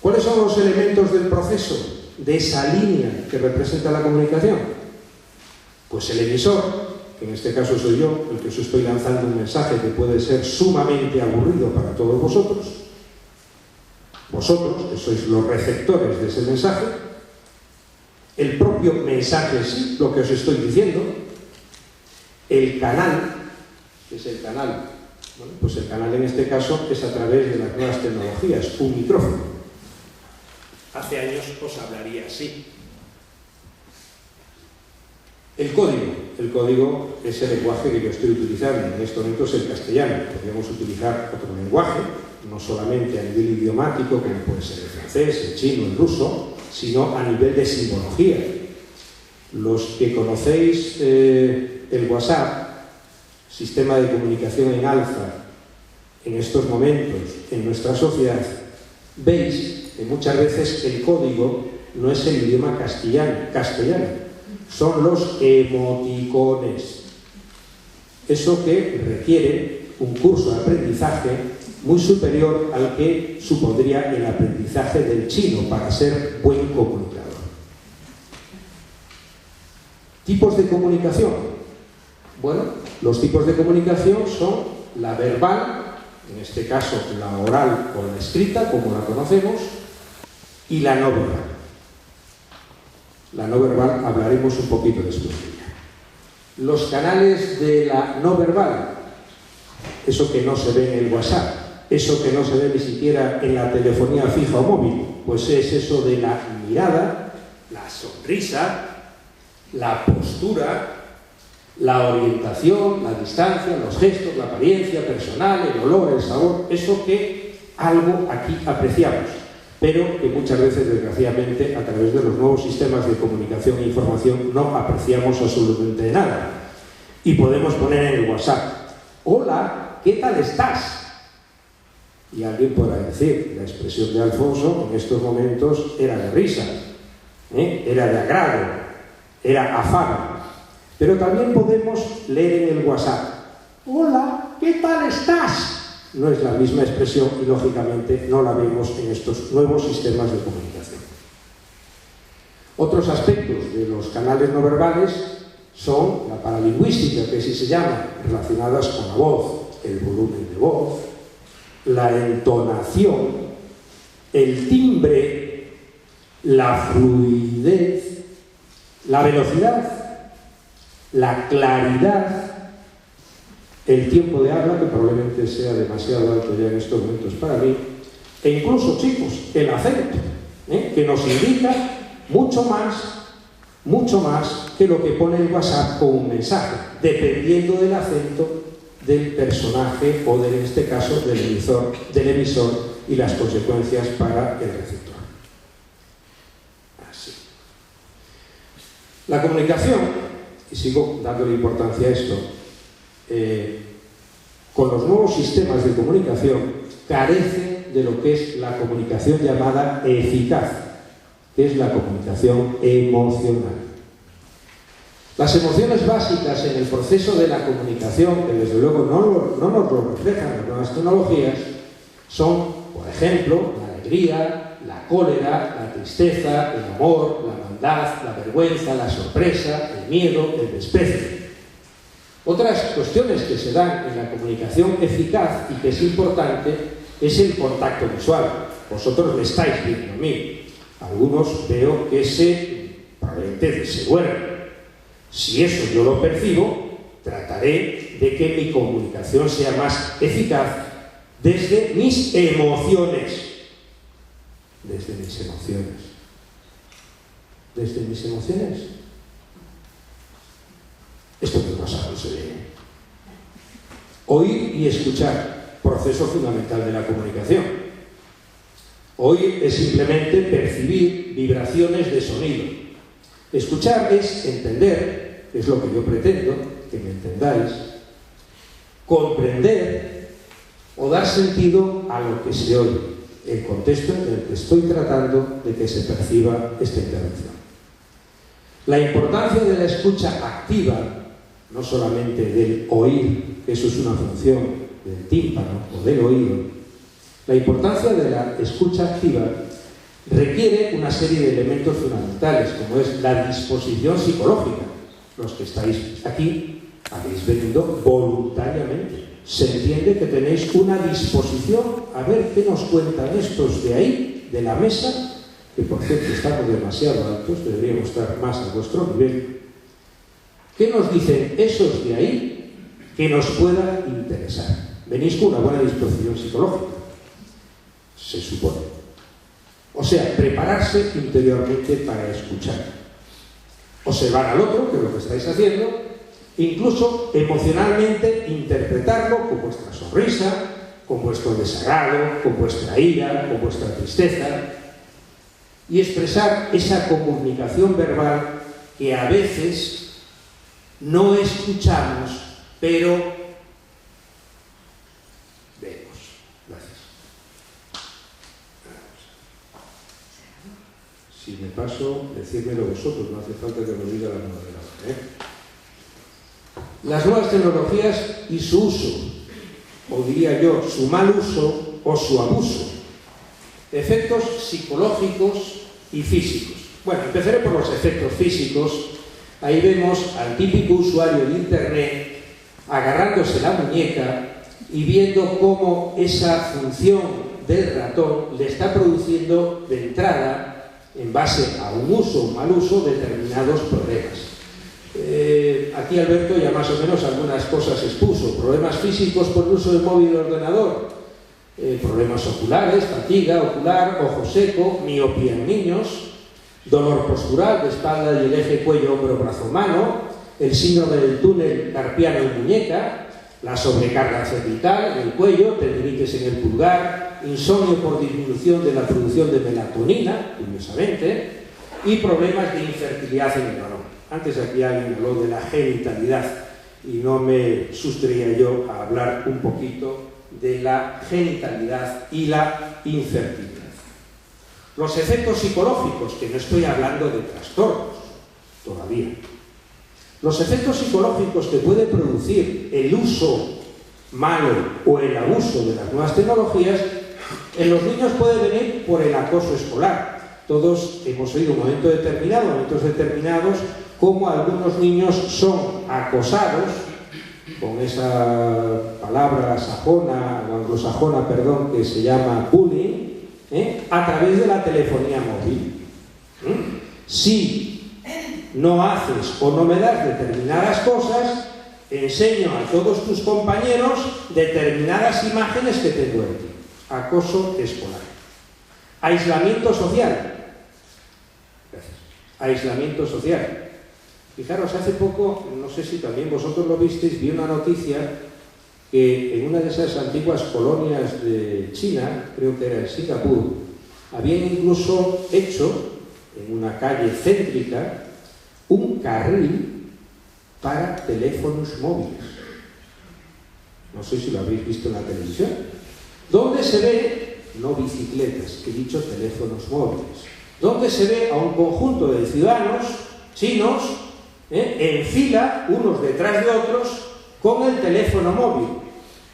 ¿Cuáles son los elementos del proceso de esa línea que representa la comunicación? Pues el emisor, que en este caso soy yo, el que os estoy lanzando un mensaje que puede ser sumamente aburrido para todos vosotros, que sois los receptores de ese mensaje, el propio mensaje sí, lo que os estoy diciendo, el canal, que es el canal, bueno, pues el canal en este caso es a través de las nuevas tecnologías, un micrófono. Hace años os hablaría así. El código es el lenguaje que yo estoy utilizando, en este momento es el castellano. Podríamos utilizar otro lenguaje, no solamente a nivel idiomático, como puede ser el francés, el chino, el ruso, sino a nivel de simbología. Los que conocéis el WhatsApp, sistema de comunicación en alza, en estos momentos, en nuestra sociedad, veis que muchas veces el código no es el idioma castellano, son los emoticones. Eso que requiere un curso de aprendizaje muy superior al que supondría el aprendizaje del chino para ser buen comunicador. ¿Tipos de comunicación? Bueno, los tipos de comunicación son la verbal, en este caso la oral o la escrita, como la conocemos, y la no verbal. La no verbal hablaremos un poquito después de ella. Los canales de la no verbal, eso que no se ve en el WhatsApp, eso que no se ve ni siquiera en la telefonía fija o móvil, pues es eso de la mirada, la sonrisa, la postura, la orientación, la distancia, los gestos, la apariencia personal, el olor, el sabor, eso que algo aquí apreciamos, pero que muchas veces, desgraciadamente, a través de los nuevos sistemas de comunicación e información no apreciamos absolutamente nada. Y podemos poner en el WhatsApp: hola, ¿qué tal estás? Y alguien podrá decir, la expresión de Alfonso en estos momentos era de risa, era de agrado, era afago. Pero también podemos leer en el WhatsApp: hola, ¿qué tal estás? No es la misma expresión y, lógicamente, no la vemos en estos nuevos sistemas de comunicación. Otros aspectos de los canales no verbales son la paralingüística, que así se llama, relacionadas con la voz, el volumen de voz, la entonación, el timbre, la fluidez, la velocidad, la claridad, el tiempo de habla, que probablemente sea demasiado alto ya en estos momentos para mí, e incluso, chicos, el acento, que nos indica mucho más que lo que pone el WhatsApp con un mensaje, dependiendo del acento del personaje o, en este caso, del emisor y las consecuencias para el receptor. Así. La comunicación, y sigo dándole importancia a esto, con los nuevos sistemas de comunicación carece de lo que es la comunicación llamada eficaz, que es la comunicación emocional. Las emociones básicas en el proceso de la comunicación, que desde luego no nos lo reflejan las nuevas tecnologías, son, por ejemplo, la alegría, la cólera, la tristeza, el amor, la maldad, la vergüenza, la sorpresa, el miedo, el desprecio. Otras cuestiones que se dan en la comunicación eficaz y que es importante es el contacto visual. Vosotros me estáis viendo a mí. Algunos veo que probablemente se duermen. Si eso yo lo percibo, trataré de que mi comunicación sea más eficaz desde mis emociones. Desde mis emociones. Desde mis emociones. Esto que pasa no se ve. Oír y escuchar, proceso fundamental de la comunicación. Oír es simplemente percibir vibraciones de sonido. Escuchar es entender, es lo que yo pretendo, que me entendáis, comprender o dar sentido a lo que se oye, el contexto en el que estoy tratando de que se perciba esta intervención. La importancia de la escucha activa, no solamente del oír, que eso es una función del tímpano o del oído, la importancia de la escucha activa requiere una serie de elementos fundamentales, como es la disposición psicológica. Los que estáis aquí habéis venido voluntariamente. Se entiende que tenéis una disposición a ver qué nos cuentan estos de ahí, de la mesa, que por cierto estamos demasiado altos, deberíamos estar más a vuestro nivel. ¿Qué nos dicen esos de ahí que nos pueda interesar? Venís con una buena disposición psicológica, se supone. O sea, prepararse interiormente para escuchar. Observar al otro, que es lo que estáis haciendo, incluso emocionalmente interpretarlo con vuestra sonrisa, con vuestro desagrado, con vuestra ira, con vuestra tristeza, y expresar esa comunicación verbal que a veces no escuchamos, pero vemos. Gracias. Si me paso, decídmelo vosotros, no hace falta que me diga la moderadora, Las nuevas tecnologías y su uso, o diría yo, su mal uso o su abuso. Efectos psicológicos y físicos. Bueno, empezaré por los efectos físicos. Ahí vemos al típico usuario de Internet agarrándose la muñeca y viendo cómo esa función del ratón le está produciendo de entrada, en base a un uso o mal uso, determinados problemas. Aquí Alberto ya más o menos algunas cosas expuso. Problemas físicos por el uso del móvil y ordenador, problemas oculares, fatiga ocular, ojo seco, miopía en niños, dolor postural de espalda y el eje cuello, hombro, brazo, mano, el síndrome del túnel carpiano en muñeca, la sobrecarga cervical en el cuello, tendinitis en el pulgar, insomnio por disminución de la producción de melatonina, curiosamente, y problemas de infertilidad en el varón. Antes aquí alguien habló de la genitalidad y no me sustraía yo a hablar un poquito de la genitalidad y la infertilidad. Los efectos psicológicos, que no estoy hablando de trastornos todavía. Los efectos psicológicos que puede producir el uso malo o el abuso de las nuevas tecnologías, en los niños puede venir por el acoso escolar. Todos hemos oído momentos determinados, cómo algunos niños son acosados, con esa palabra sajona o anglosajona, perdón, que se llama bullying, a través de la telefonía móvil. Si no haces o no me das determinadas cosas, enseño a todos tus compañeros determinadas imágenes que tengo en ti. Acoso escolar. Aislamiento social. Gracias. Aislamiento social. Fijaros, hace poco, no sé si también vosotros lo visteis, vi una noticia que en una de esas antiguas colonias de China, creo que era en Singapur, habían incluso hecho, en una calle céntrica, un carril para teléfonos móviles. No sé si lo habéis visto en la televisión. Donde se ve, no bicicletas, he dicho teléfonos móviles, donde se ve a un conjunto de ciudadanos chinos en fila, unos detrás de otros, con el teléfono móvil.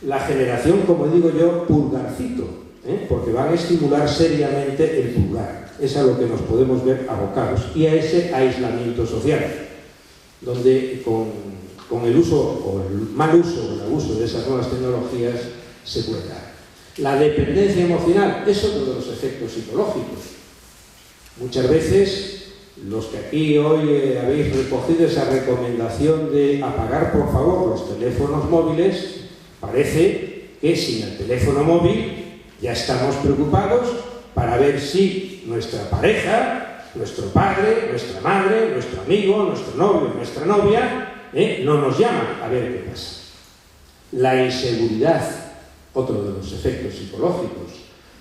La generación, como digo yo, pulgarcito. porque van a estimular seriamente el pulgar. Es a lo que nos podemos ver abocados, y a ese aislamiento social, donde con el uso o el mal uso o el abuso de esas nuevas tecnologías se puede dar. La dependencia emocional es otro de los efectos psicológicos. Muchas veces los que aquí hoy habéis recogido esa recomendación de apagar por favor los teléfonos móviles, parece que sin el teléfono móvil ya estamos preocupados para ver si nuestra pareja, nuestro padre, nuestra madre, nuestro amigo, nuestro novio, nuestra novia no nos llama a ver qué pasa. La inseguridad, otro de los efectos psicológicos.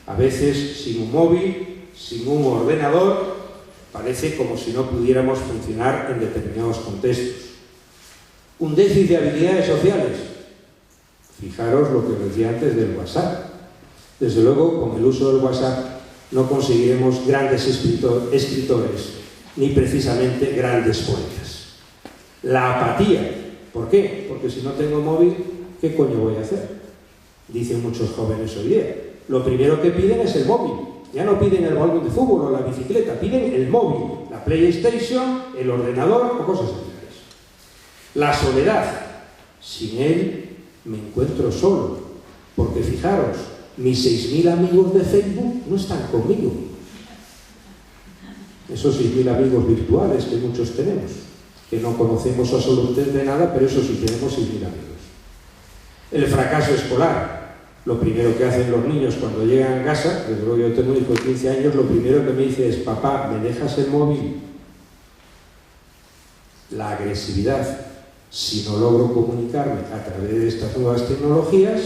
A veces sin un móvil, sin un ordenador, parece como si no pudiéramos funcionar en determinados contextos. Un déficit de habilidades sociales. Fijaros lo que decía antes del WhatsApp. Desde luego, con el uso del WhatsApp no conseguiremos grandes escritores, ni precisamente grandes poetas. La apatía. ¿Por qué? Porque si no tengo móvil, ¿qué coño voy a hacer? Dicen muchos jóvenes hoy día. Lo primero que piden es el móvil. Ya no piden el balón de fútbol o la bicicleta, piden el móvil, la PlayStation, el ordenador o cosas similares. La soledad. Sin él me encuentro solo, porque fijaros, mis 6.000 amigos de Facebook no están conmigo. Esos 6.000 amigos virtuales que muchos tenemos, que no conocemos absolutamente nada, pero eso sí tenemos 6.000 amigos. El fracaso escolar. Lo primero que hacen los niños cuando llegan a casa, desde luego yo tengo un hijo de 15 años, lo primero que me dice es: papá, ¿me dejas el móvil? La agresividad. Si no logro comunicarme a través de estas nuevas tecnologías,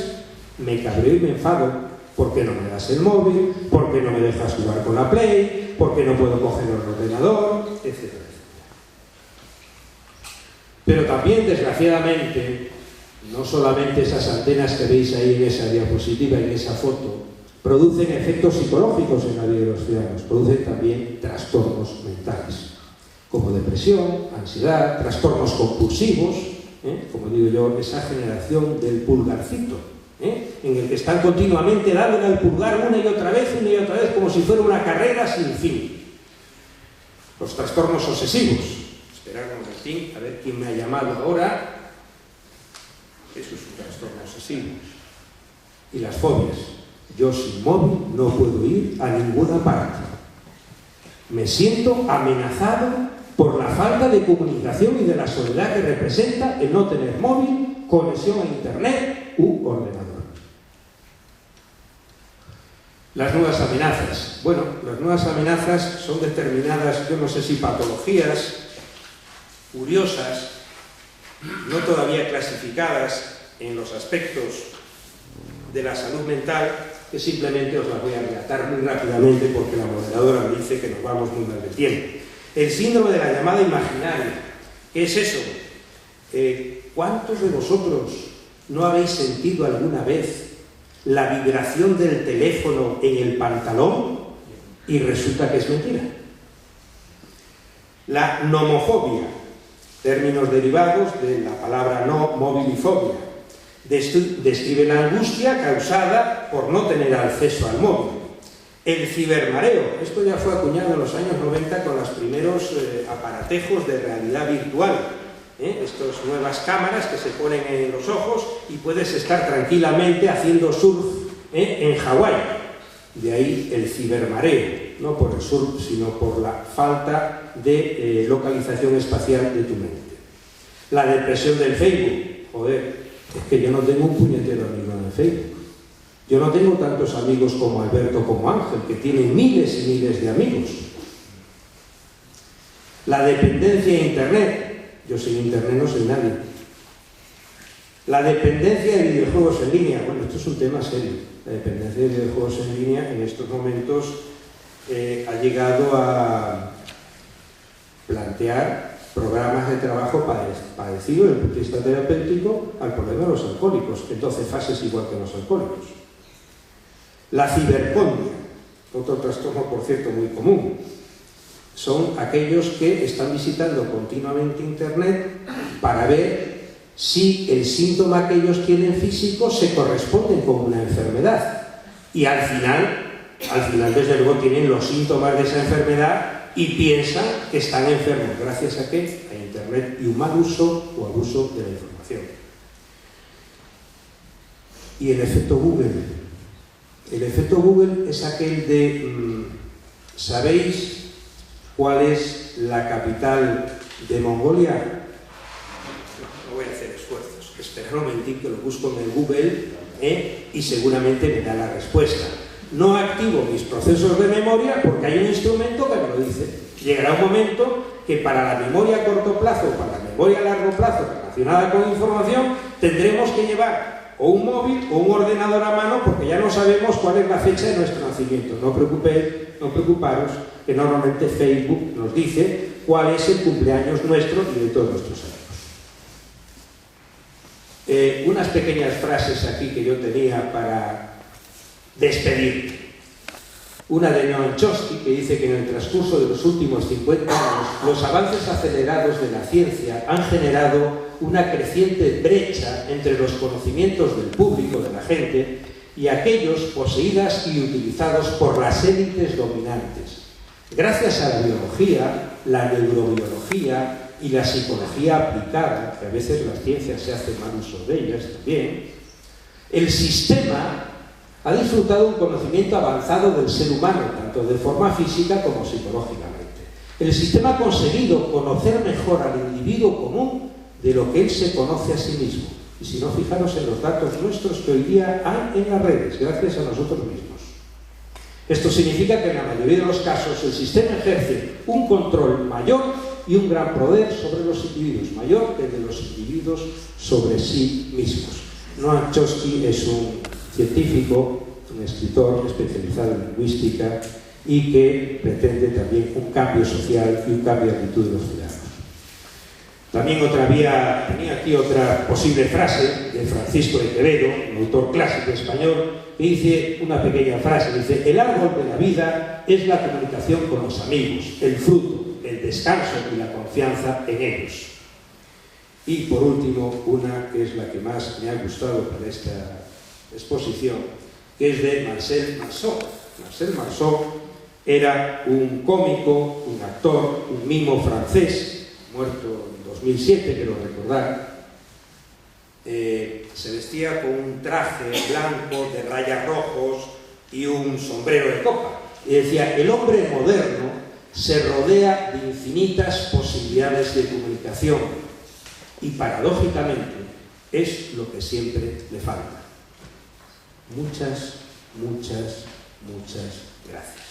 me cabreo y me enfado. ¿Por qué no me das el móvil? ¿Por qué no me dejas jugar con la Play? ¿Por qué no puedo coger el ordenador? Etcétera, etcétera. Pero también, desgraciadamente, no solamente esas antenas que veis ahí en esa diapositiva, en esa foto, producen efectos psicológicos en la vida de los ciudadanos, producen también trastornos mentales, como depresión, ansiedad, trastornos compulsivos, como digo yo, esa generación del pulgarcito, en el que están continuamente dándole al pulgar una y otra vez, como si fuera una carrera sin fin. Los trastornos obsesivos. Esperamos al fin, a ver quién me ha llamado ahora. Eso es un trastorno obsesivo. Y las fobias. Yo sin móvil no puedo ir a ninguna parte. Me siento amenazado por la falta de comunicación y de la soledad que representa el no tener móvil, conexión a internet u ordenador. Las nuevas amenazas. Bueno, las nuevas amenazas son determinadas, yo no sé si patologías curiosas, no todavía clasificadas en los aspectos de la salud mental, que simplemente os las voy a relatar muy rápidamente porque la moderadora me dice que nos vamos muy mal de tiempo. El síndrome de la llamada imaginaria. ¿Qué es eso? ¿Cuántos de vosotros no habéis sentido alguna vez la vibración del teléfono en el pantalón y resulta que es mentira? La nomofobia. Términos derivados de la palabra no, movilifobia. Describe la angustia causada por no tener acceso al móvil. El cibermareo. Esto ya fue acuñado en los años 90 con los primeros aparatejos de realidad virtual. Estas nuevas cámaras que se ponen en los ojos y puedes estar tranquilamente haciendo surf en Hawái. De ahí el cibermareo. No por el surf, sino por la falta de localización espacial de tu mente. La depresión del Facebook. Joder, es que yo no tengo un puñetero amigo en el Facebook. Yo no tengo tantos amigos como Alberto, como Ángel, que tienen miles y miles de amigos. La dependencia de Internet. Yo sin Internet no soy nadie. La dependencia de videojuegos en línea. Bueno, esto es un tema serio. La dependencia de videojuegos en línea en estos momentos ha llegado a plantear programas de trabajo parecidos desde el punto de vista terapéutico al problema de los alcohólicos, en 12 fases igual que los alcohólicos. La cibercondia, otro trastorno por cierto muy común, son aquellos que están visitando continuamente Internet para ver si el síntoma que ellos tienen físico se corresponde con una enfermedad. Y al final, desde luego, tienen los síntomas de esa enfermedad y piensan que están enfermos. ¿Gracias a qué? A Internet y un mal uso o abuso de la información. Y el efecto Google. El efecto Google es aquel de... ¿sabéis cuál es la capital de Mongolia? No voy a hacer esfuerzos. Espera un momentín que lo busco en el Google y seguramente me da la respuesta. No activo mis procesos de memoria porque hay un instrumento que me lo dice. Llegará un momento que para la memoria a corto plazo o para la memoria a largo plazo relacionada con información tendremos que llevar o un móvil o un ordenador a mano porque ya no sabemos cuál es la fecha de nuestro nacimiento. No preocuparos que normalmente Facebook nos dice cuál es el cumpleaños nuestro y de todos nuestros amigos. Unas pequeñas frases aquí que yo tenía para despedir. Una de Noam Chomsky que dice que en el transcurso de los últimos 50 años los avances acelerados de la ciencia han generado una creciente brecha entre los conocimientos del público, de la gente, y aquellos poseídas y utilizados por las élites dominantes. Gracias a la biología, la neurobiología y la psicología aplicada, que a veces las ciencias se hacen mal uso de ellas también, el sistema ha disfrutado un conocimiento avanzado del ser humano, tanto de forma física como psicológicamente. El sistema ha conseguido conocer mejor al individuo común de lo que él se conoce a sí mismo. Y si no, fijaros en los datos nuestros que hoy día hay en las redes, gracias a nosotros mismos. Esto significa que en la mayoría de los casos el sistema ejerce un control mayor y un gran poder sobre los individuos, mayor que el de los individuos sobre sí mismos. Noam Chomsky es un científico, un escritor especializado en lingüística y que pretende también un cambio social y un cambio de actitud de los ciudadanos. También tenía aquí otra posible frase de Francisco de Quevedo, un autor clásico español, que dice una pequeña frase, dice: el árbol de la vida es la comunicación con los amigos, el fruto, el descanso y la confianza en ellos. Y por último, una que es la que más me ha gustado para esta exposición, que es de Marcel Marceau. Marcel Marceau era un cómico, un actor, un mimo francés, muerto en 2007, quiero recordar. Se vestía con un traje blanco de rayas rojos y un sombrero de copa. Y decía: el hombre moderno se rodea de infinitas posibilidades de comunicación y paradójicamente es lo que siempre le falta. Muchas, muchas, muchas gracias.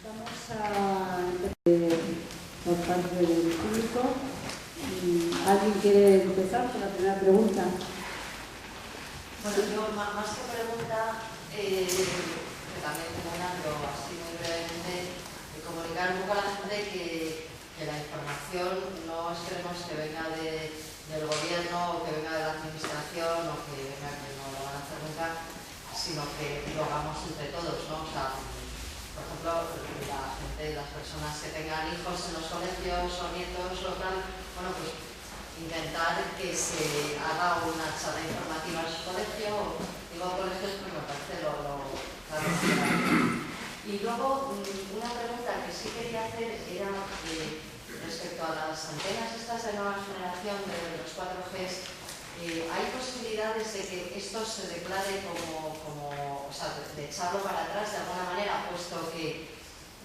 Vamos a empezar por parte del público. ¿Alguien quiere empezar con la primera pregunta? Bueno, yo más que pregunta, que también comunicando así muy brevemente, comunicar un poco a la gente que la información no esperemos que venga del gobierno o que venga de la administración o que venga que no lo van a hacer nunca, sino que lo hagamos entre todos, ¿no? O sea, por ejemplo, las personas que tengan hijos en los colegios o nietos o tal, bueno, pues intentar que se haga una charla informativa en su colegio, digo colegios porque me parece lo claro. Y luego, una pregunta que sí quería hacer era respecto a las antenas estas de nueva generación de los 4Gs, ¿hay posibilidades de que esto se declare como o sea, de echarlo para atrás de alguna manera, puesto que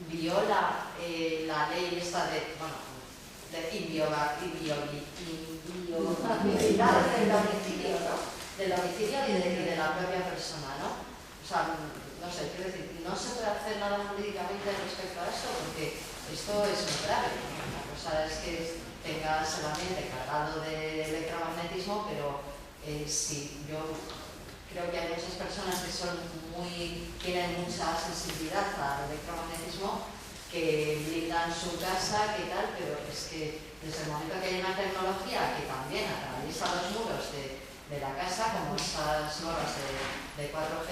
viola la ley esta de, bueno, de inviolabilidad del homicidio y de la propia persona, ¿no? O sea, no sé, quiero decir, no se puede hacer nada jurídicamente respecto a esto porque esto es muy grave. La cosa es que tengas el ambiente cargado de electromagnetismo, pero si yo creo que hay muchas personas que tienen mucha sensibilidad al electromagnetismo, que blindan su casa, que tal, pero es que desde el momento que hay una tecnología que también atraviesa los muros de la casa, como esas normas de 4G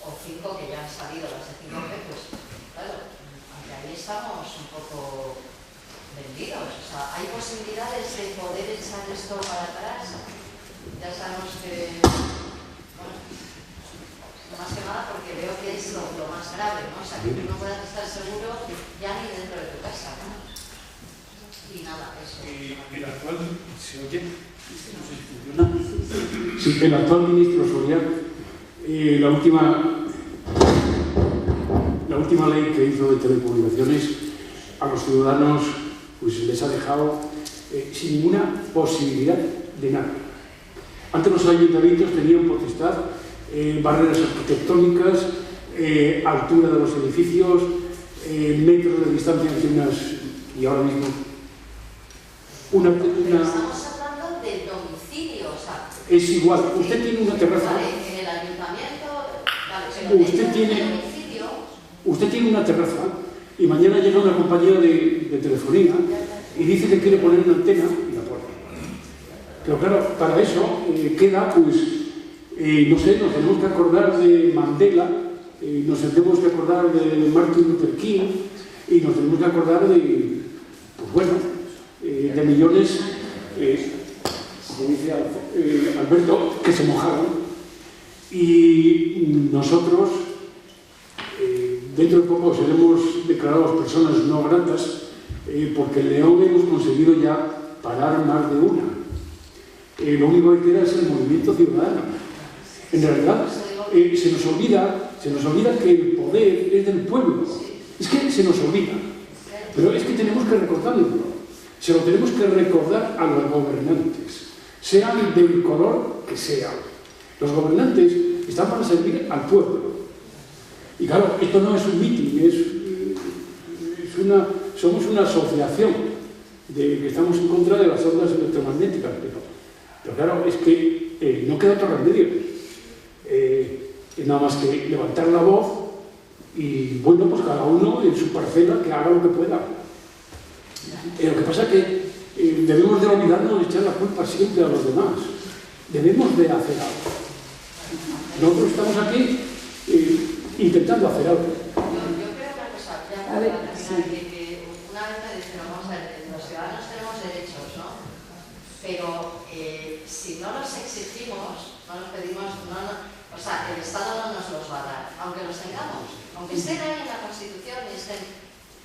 o 5 que ya han salido, las de 5G, pues claro, a ahí estamos un poco vendidos. O sea, hay posibilidades de poder echar esto para atrás. Ya sabemos que, bueno, más que nada porque veo que es lo más grave, ¿no? O sea, que tú no puedas estar seguro ya ni dentro de tu casa, ¿no? Y nada, eso. El actual, ¿se oye? No sé si funciona. Sí, el actual ministro Soria, la última ley que hizo de telecomunicaciones a los ciudadanos pues les ha dejado sin ninguna posibilidad de nada. Antes los ayuntamientos tenían potestad, barreras arquitectónicas, altura de los edificios, metros de distancia entre unas, y ahora mismo Pero estamos hablando del domicilio, o sea... Es igual, usted tiene una terraza... Vale, en el ayuntamiento... Vale, pero usted tiene una terraza y mañana llega una compañía de telefonía y dice que quiere poner una antena y la pone. Pero claro, para eso queda, pues, no sé, nos tenemos que acordar de Mandela, nos tenemos que acordar de Martin Luther King y nos tenemos que acordar de, pues bueno, de millones, como dice Alberto, que se mojaron. Y nosotros, dentro de poco seremos declarados personas no gratas, porque en León hemos conseguido ya parar más de una. Lo único que queda es el movimiento ciudadano. En realidad, se nos olvida que el poder es del pueblo. Es que se nos olvida. Pero es que tenemos que recordarlo. Se lo tenemos que recordar a los gobernantes, sean del color que sean. Los gobernantes están para servir al pueblo. Y claro, esto no es un mitin, somos una asociación de que estamos en contra de las ondas electromagnéticas, pero claro, es que no queda otro remedio. Nada más que levantar la voz y, bueno, pues cada uno en su parcela que haga lo que pueda. Lo que pasa es que debemos de olvidarnos de echar la culpa siempre a los demás. Debemos de hacer algo. Nosotros estamos aquí intentando hacer algo. Yo creo que una cosa, ya para terminar, que una vez me dijeron, vamos a ver, los ciudadanos tenemos derechos, ¿no? Pero si no los exigimos, no los pedimos, o sea, el Estado no nos los va a dar, aunque los tengamos, aunque estén ahí en la Constitución y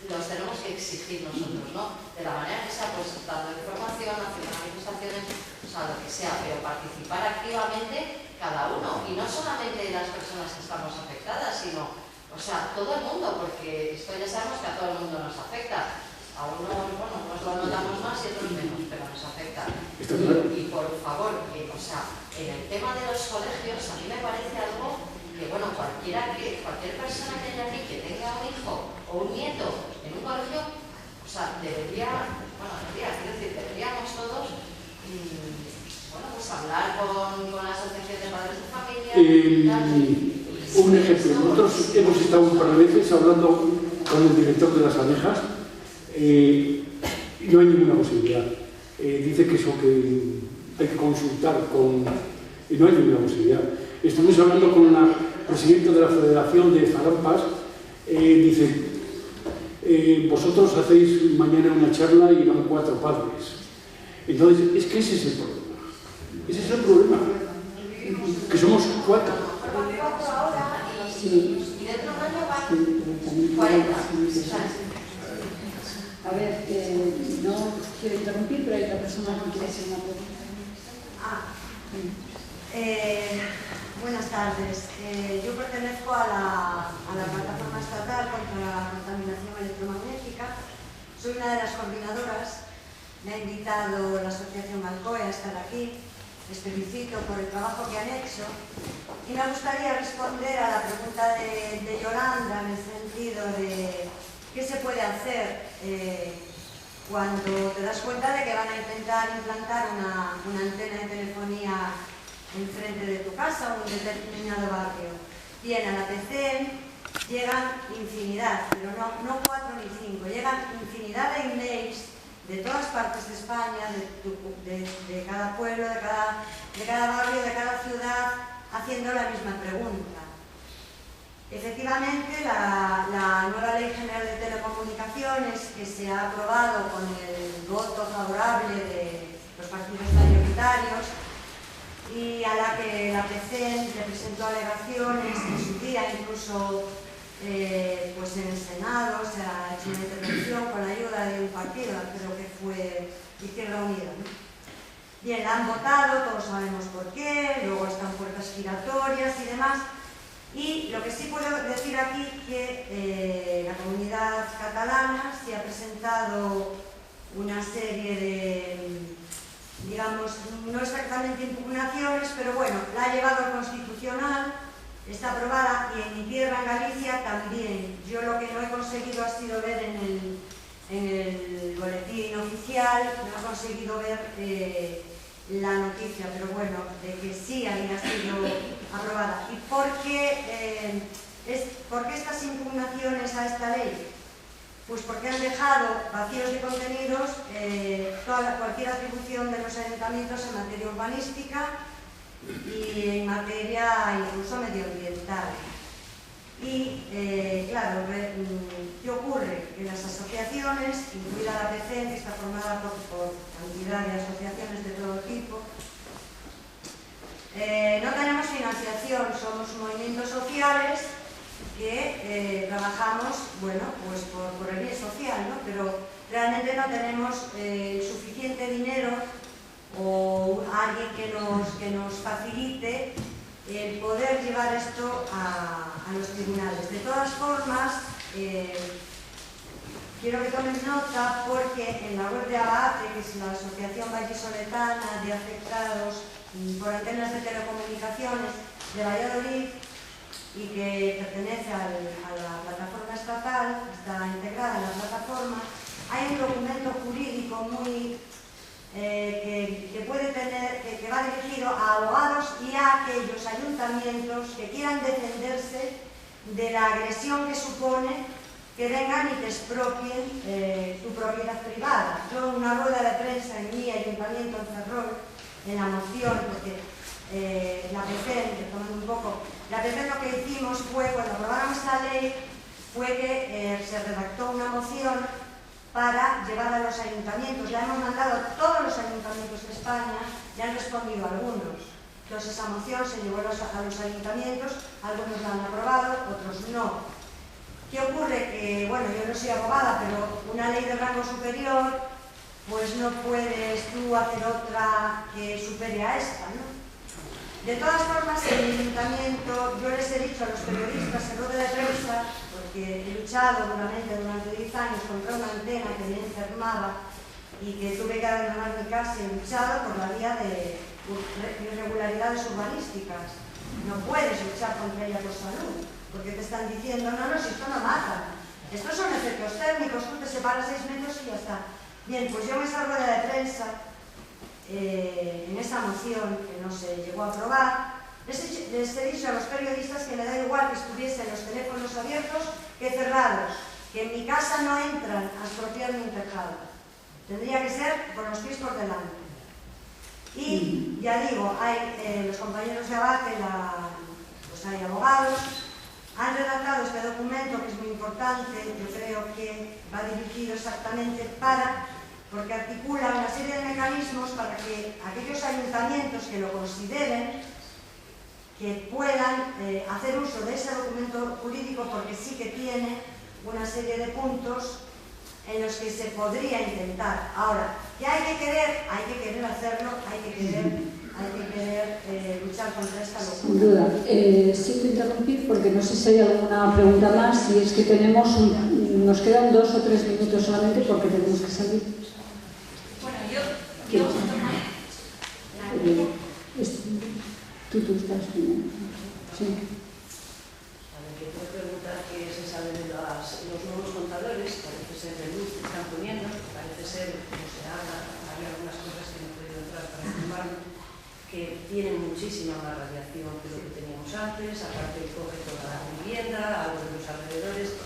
los tenemos que exigir nosotros, ¿no? De la manera que sea, pues dando información, haciendo manifestaciones, o sea, lo que sea, pero participar activamente cada uno, y no solamente las personas que estamos afectadas, sino, o sea, todo el mundo, porque esto ya sabemos que a todo el mundo nos afecta. A unos, bueno, nos lo notamos más y otros menos, pero nos afecta. Y por favor, o sea, en el tema de los colegios, a mí me parece algo que, bueno, cualquier persona que haya aquí que tenga un hijo o un nieto en un colegio, o sea, deberíamos todos, bueno, pues hablar con la asociación de padres de familia. Un ejemplo, nosotros hemos estado un par de veces hablando con el director de las abejas. No hay ninguna posibilidad. Dice que eso que hay que consultar con... no hay ninguna posibilidad. Estuvimos hablando con la presidenta de la Federación de Zarampas. Dice, vosotros hacéis mañana una charla y van 4 padres. Entonces, es que ese es el problema. Ese es el problema. Que somos 4. Y dentro de un año van 40. A ver, no quiero interrumpir, pero hay otra persona que quiere hacer una pregunta. Buenas tardes. Yo pertenezco a la plataforma estatal contra la contaminación electromagnética. Soy una de las coordinadoras. Me ha invitado la asociación Alcoe a estar aquí. Les felicito por el trabajo que han hecho. Y me gustaría responder a la pregunta de Yolanda en el sentido de qué se puede hacer cuando te das cuenta de que van a intentar implantar una antena de telefonía enfrente de tu casa o en un determinado barrio. Bien, a la PC llegan infinidad, pero no 4 ni 5, llegan infinidad de emails de todas partes de España, de cada pueblo, de cada barrio, de cada ciudad, haciendo la misma pregunta. Efectivamente, la nueva Ley General de Telecomunicaciones, que se ha aprobado con el voto favorable de los partidos mayoritarios y a la que la PCEN le presentó alegaciones en su día, incluso pues en el Senado se ha hecho una intervención con la ayuda de un partido, creo que fue Izquierda Unida, ¿no? Bien, la han votado, todos sabemos por qué, luego están puertas giratorias y demás. Y lo que sí puedo decir aquí que la comunidad catalana sí ha presentado una serie de, digamos, no exactamente impugnaciones, pero bueno, la ha llevado al Constitucional, está aprobada, y en mi tierra, en Galicia, también. Yo lo que no he conseguido ha sido ver en el boletín oficial, no he conseguido ver la noticia, pero bueno, de que sí había sido aprobada. ¿Y por qué estas impugnaciones a esta ley? Pues porque han dejado vacíos de contenidos cualquier atribución de los ayuntamientos en materia urbanística y en materia incluso medioambiental. Y claro, ¿qué ocurre? Que las asociaciones, incluida la PCEN, que está formada por cantidad de asociaciones de todo tipo, no tenemos financiación, somos movimientos sociales que trabajamos, bueno, pues por el bien social, ¿no? Pero realmente no tenemos suficiente dinero o alguien que nos facilite el poder llevar esto a los tribunales. De todas formas, quiero que tomen nota porque en la web de ABATE, que es la Asociación Vallisoletana de Afectados por Antenas de Telecomunicaciones de Valladolid, y que pertenece a la plataforma estatal, está integrada en la plataforma, hay un documento jurídico muy que puede tener, que va dirigido a abogados y a aquellos ayuntamientos que quieran defenderse de la agresión que supone que vengan y te expropien tu propiedad privada. Yo en una rueda de prensa en mi ayuntamiento en Ferrol, en la moción, porque la PCEN, retomando un poco, la PCEN lo que hicimos fue, cuando aprobaron esta ley, fue que se redactó una moción para llevar a los ayuntamientos. La hemos mandado a todos los ayuntamientos de España y han respondido algunos. Entonces esa moción se llevó a los ayuntamientos, algunos la han aprobado, otros no. ¿Qué ocurre? Que, bueno, yo no soy abogada, pero una ley de rango superior, pues no puedes tú hacer otra que supere a esta, ¿no? De todas formas, en el ayuntamiento, yo les he dicho a los periodistas en rueda de prensa, porque he luchado durante 10 años contra una antena que me enfermaba y que tuve que abandonar mi casa, y he luchado por la vía de irregularidades urbanísticas. No puedes luchar contra ella por salud, porque te están diciendo, no, si esto no mata, estos son efectos térmicos, tú te separas 6 metros y ya está. Bien, pues yo en esa rueda de prensa, en esa moción que no se llegó a aprobar, les he dicho a los periodistas que me da igual que estuviesen los teléfonos abiertos que cerrados, que en mi casa no entran a expropiarme un tejado. Tendría que ser con los pies por delante. Y ya digo, hay los compañeros de ABATE, pues hay abogados, han redactado este documento que es muy importante, yo creo que va dirigido exactamente porque articula una serie de mecanismos para que aquellos ayuntamientos que lo consideren, que puedan hacer uso de ese documento jurídico, porque sí que tiene una serie de puntos en los que se podría intentar. Ahora, ¿qué hay que querer hacerlo, hay que querer luchar contra esta locura. Sin duda. Siento interrumpir porque no sé si hay alguna pregunta más, y es que nos quedan 2 o 3 minutos solamente porque tenemos que salir. Bueno, yo Tú estás bien. Sí. A ver, que puedo preguntar qué se sabe de los nuevos contadores, parece ser de luz que están poniendo, parece ser, como se habla, hay algunas cosas que no he podido entrar para informarme, que tienen muchísima más radiación que lo que teníamos antes, aparte coge toda la vivienda, algo de los alrededores,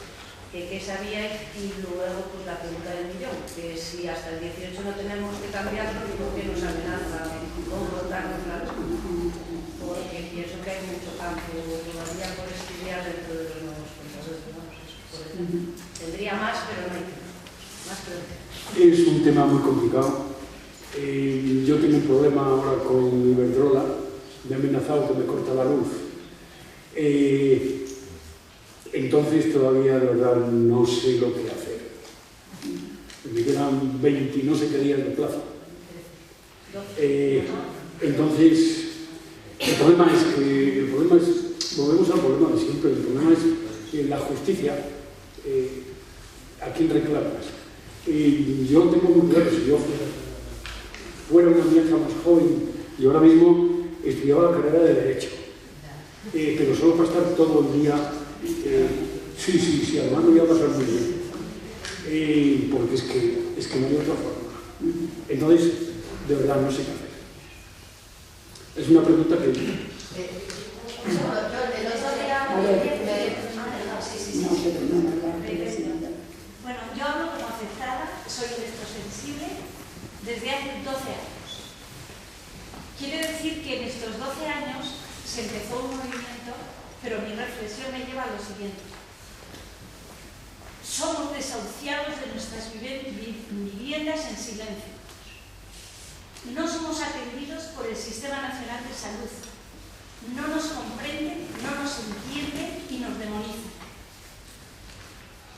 que sabíais, y luego pues la pregunta del millón, que si hasta el 18 no tenemos que cambiarlo, ¿por qué nos amenaza con contarnos la respuesta? porque pienso que hay mucho campo todavía por estudiar dentro de los nuevos contadores, ¿no? Por ejemplo, tendría más, pero no hay más que Es un tema muy complicado. Yo tengo un problema ahora con Iberdrola, me ha amenazado que me corta la luz. Entonces todavía de verdad no sé lo que hacer. Me quedan 20 no sé qué días de plazo. Entonces, el problema es, volvemos al problema de siempre, el problema es la justicia. ¿A quién reclamas? Yo tengo muy claro, si yo fuera una vieja más joven, y ahora mismo estudiaba la carrera de Derecho, pero solo para estar todo el día, sí, además me voy a pasar muy bien, porque es que no hay otra forma. Entonces, de verdad, no sé qué hacer. Es una pregunta que... Bueno, yo hablo como afectada, soy electrosensible desde hace 12 años. Quiere decir que en estos 12 años se empezó un movimiento, pero mi reflexión me lleva a lo siguiente. Somos desahuciados de nuestras viviendas en silencio. No somos atendidos por el Sistema Nacional de Salud. No nos comprenden, no nos entienden y nos demonizan.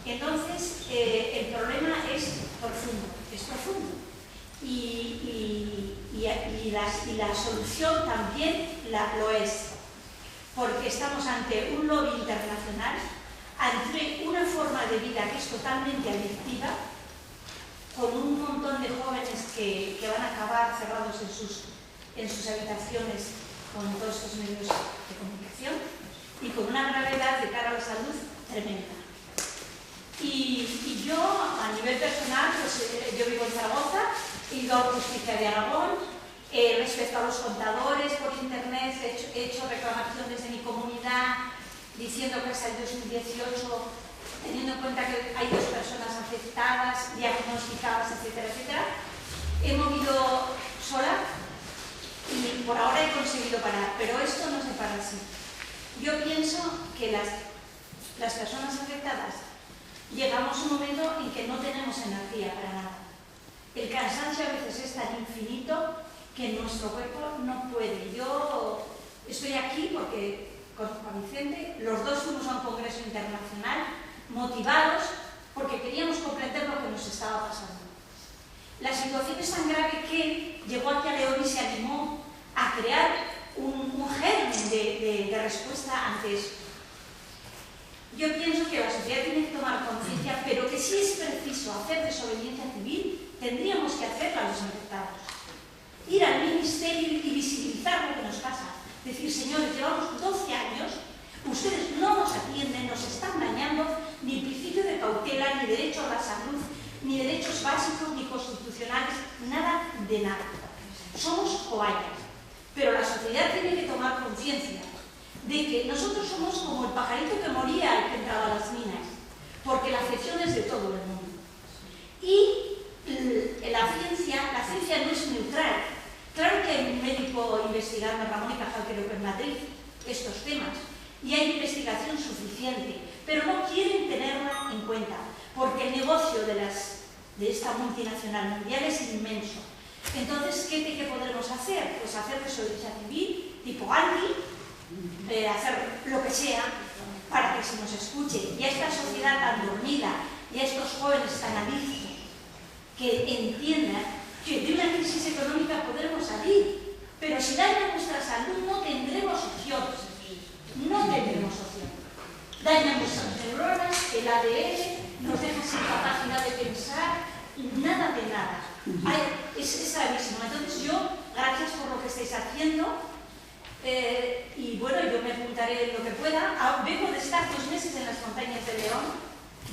Entonces, el problema es profundo. Y la solución también lo es, porque estamos ante un lobby internacional, ante una forma de vida que es totalmente adictiva, con un montón de jóvenes que van a acabar cerrados en sus habitaciones con todos estos medios de comunicación y con una gravedad de cara a la salud tremenda. Y yo, a nivel personal, pues, yo vivo en Zaragoza, he ido a Justicia de Aragón, respecto a los contadores por internet, he hecho reclamaciones de mi comunidad diciendo que hasta el 2018, teniendo en cuenta que hay 2 personas afectadas, diagnosticadas, etcétera, etcétera, he movido sola y por ahora he conseguido parar, pero esto no se para así. Yo pienso que las personas afectadas llegamos a un momento en que no tenemos energía para nada. El cansancio a veces es tan infinito que nuestro cuerpo no puede. Yo estoy aquí porque con Vicente, los dos fuimos a un congreso internacional motivados porque queríamos comprender lo que nos estaba pasando. La situación es tan grave que llegó aquí a León y se animó a crear un germen de respuesta ante eso. Yo pienso que la sociedad tiene que tomar conciencia, pero que si es preciso hacer desobediencia civil, tendríamos que hacerla a los afectados. Ir al ministerio y visibilizar lo que nos pasa. Decir, señores, llevamos 12 años, ustedes no nos atienden, nos están dañando, ni principio de cautela, ni derecho a la salud, ni derechos básicos, ni constitucionales, nada de nada. Somos cobayas. Pero la sociedad tiene que tomar conciencia de que nosotros somos como el pajarito que moría al que entraba a las minas, porque la afección es de todo el mundo. Y la ciencia no es neutral. Claro que hay un médico investigando, Ramón y Cajal, creo que en Madrid, estos temas, y hay investigación suficiente, pero no quieren tenerla en cuenta, porque el negocio de esta multinacional mundial es inmenso. Entonces, ¿qué podremos hacer? Pues hacer desobediencia civil, tipo Gandhi, hacer lo que sea para que se nos escuche. Y a esta sociedad tan dormida, y a estos jóvenes tan adictos, que entiendan que de una crisis económica podremos salir, pero si daña nuestra salud no tendremos opción. No tendremos opción. Dañan nuestras neuronas, el ADN, nos deja sin capacidad de pensar, nada de nada. Es gravísimo. Entonces yo, gracias por lo que estáis haciendo, y bueno, yo me apuntaré en lo que pueda. Vengo de estar 2 meses en las montañas de León,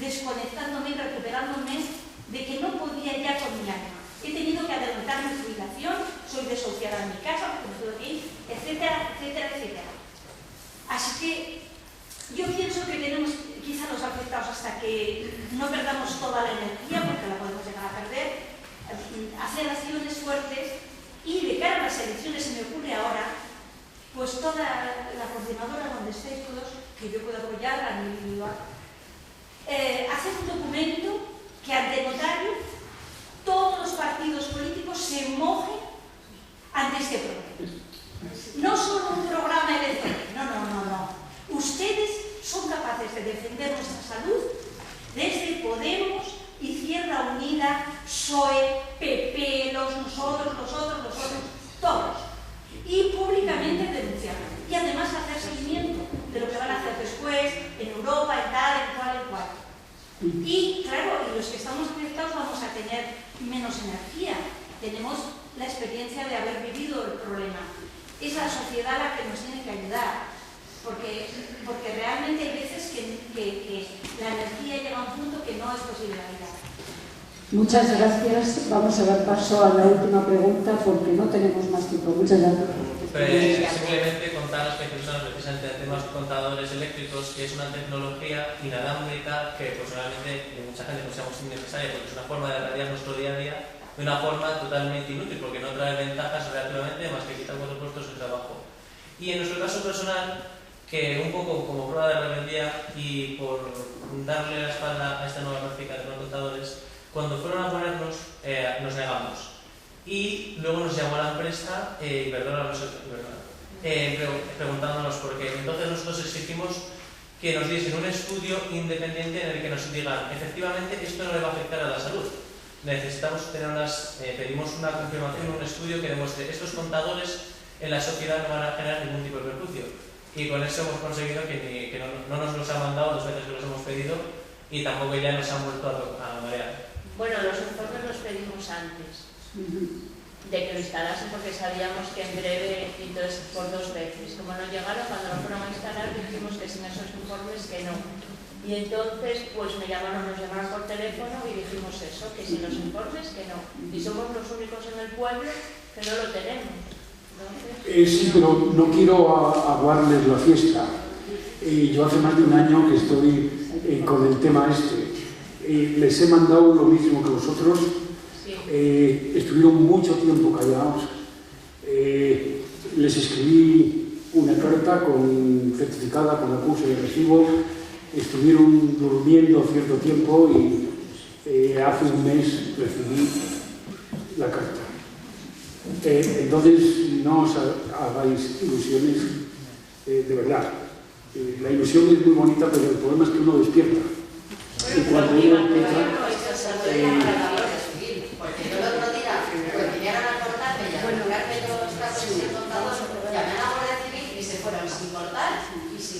desconectándome y recuperándome de que no podía ya con mi alma. He tenido que adelantar mi jubilación, soy desahuciada en mi casa, porque me tuve que ir, etcétera, etcétera, etcétera. Así que yo pienso que tenemos, quizá los afectados, hasta que no perdamos toda la energía, porque la podemos llegar a perder, hacer acciones fuertes y de cara a las elecciones se me ocurre ahora pues toda la coordinadora donde estéis todos, que yo puedo apoyar a nivel individual, hacer un documento que ante notario todos los partidos políticos se mojen ante este problema. No solo un programa electoral, no. Ustedes son capaces de defender nuestra salud desde Podemos, Izquierda Unida, PSOE, PP, nosotros, todos. Y públicamente denunciarlo. Y además hacer seguimiento de lo que van a hacer después, en Europa, en tal, en cual. Y claro, y los que estamos conectados vamos a tener menos energía. Tenemos la experiencia de haber vivido el problema. Es la sociedad la que nos tiene que ayudar. Porque realmente hay veces que la energía llega a un punto que no es posible ayudar. Muchas gracias. Vamos a dar paso a la última pregunta porque no tenemos más tiempo. Muchas gracias. Simplemente contar que personas precisamente en temas contadores eléctricos, que es una tecnología inalámbrica que personalmente mucha gente consideramos innecesaria porque es una forma de radiar nuestro día a día de una forma totalmente inútil porque no trae ventajas relativamente más que quitar 4 puestos de trabajo. Y en nuestro caso personal, que un poco como prueba de rebeldía y por darle la espalda a esta nueva práctica de los contadores, cuando fueron a ponernos, nos negamos. Y luego nos llamó la empresa, preguntándonos por qué. Entonces nosotros exigimos que nos diesen un estudio independiente en el que nos digan, efectivamente, esto no le va a afectar a la salud. Necesitamos tener pedimos una confirmación, un estudio que demuestre estos contadores en la sociedad no van a generar ningún tipo de perjuicio. Y con eso hemos conseguido que no nos los ha mandado 2 veces que los hemos pedido y tampoco ya nos han vuelto a marear. Bueno, los informes los pedimos antes de que lo instalasen porque sabíamos que en breve, entonces por 2 veces. Como no llegaron, cuando lo fueron a instalar dijimos que sin esos informes que no. Y entonces pues nos llamaron por teléfono y dijimos eso, que sin los informes que no. Y somos los únicos en el pueblo que no lo tenemos. Sí, pero no quiero aguarles la fiesta. Yo hace más de un año que estoy con el tema este. Les he mandado lo mismo que vosotros. Estuvieron mucho tiempo callados. Les escribí una carta certificada con acuse de recibo. Estuvieron durmiendo cierto tiempo y hace un mes recibí la carta. Entonces no os hagáis ilusiones, de verdad. La ilusión es muy bonita, pero el problema es que uno despierta. Y cuando uno empieza... Porque yo el otro día me vinieron a cortarme y a arreglarme todos los casos sin contador, llamé a la Guardia Civil y se fueron sin cortar y sin...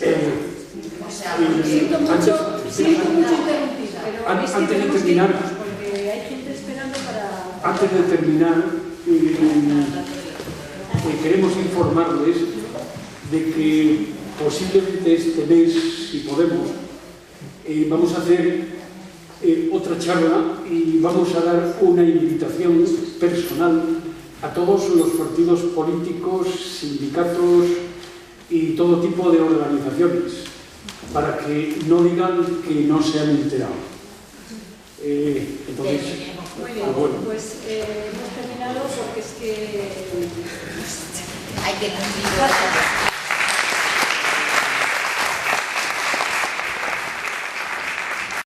O sea, siento mucho interrumpir, pero antes de terminar, porque hay gente esperando para... Antes de terminar, queremos informarles de que posiblemente este mes, si podemos, vamos a hacer otra charla y vamos a dar una invitación personal a todos los partidos políticos, sindicatos y todo tipo de organizaciones, para que no digan que no se han enterado. Entonces, muy bien, pues hemos terminado porque es que... Hay que cumplir.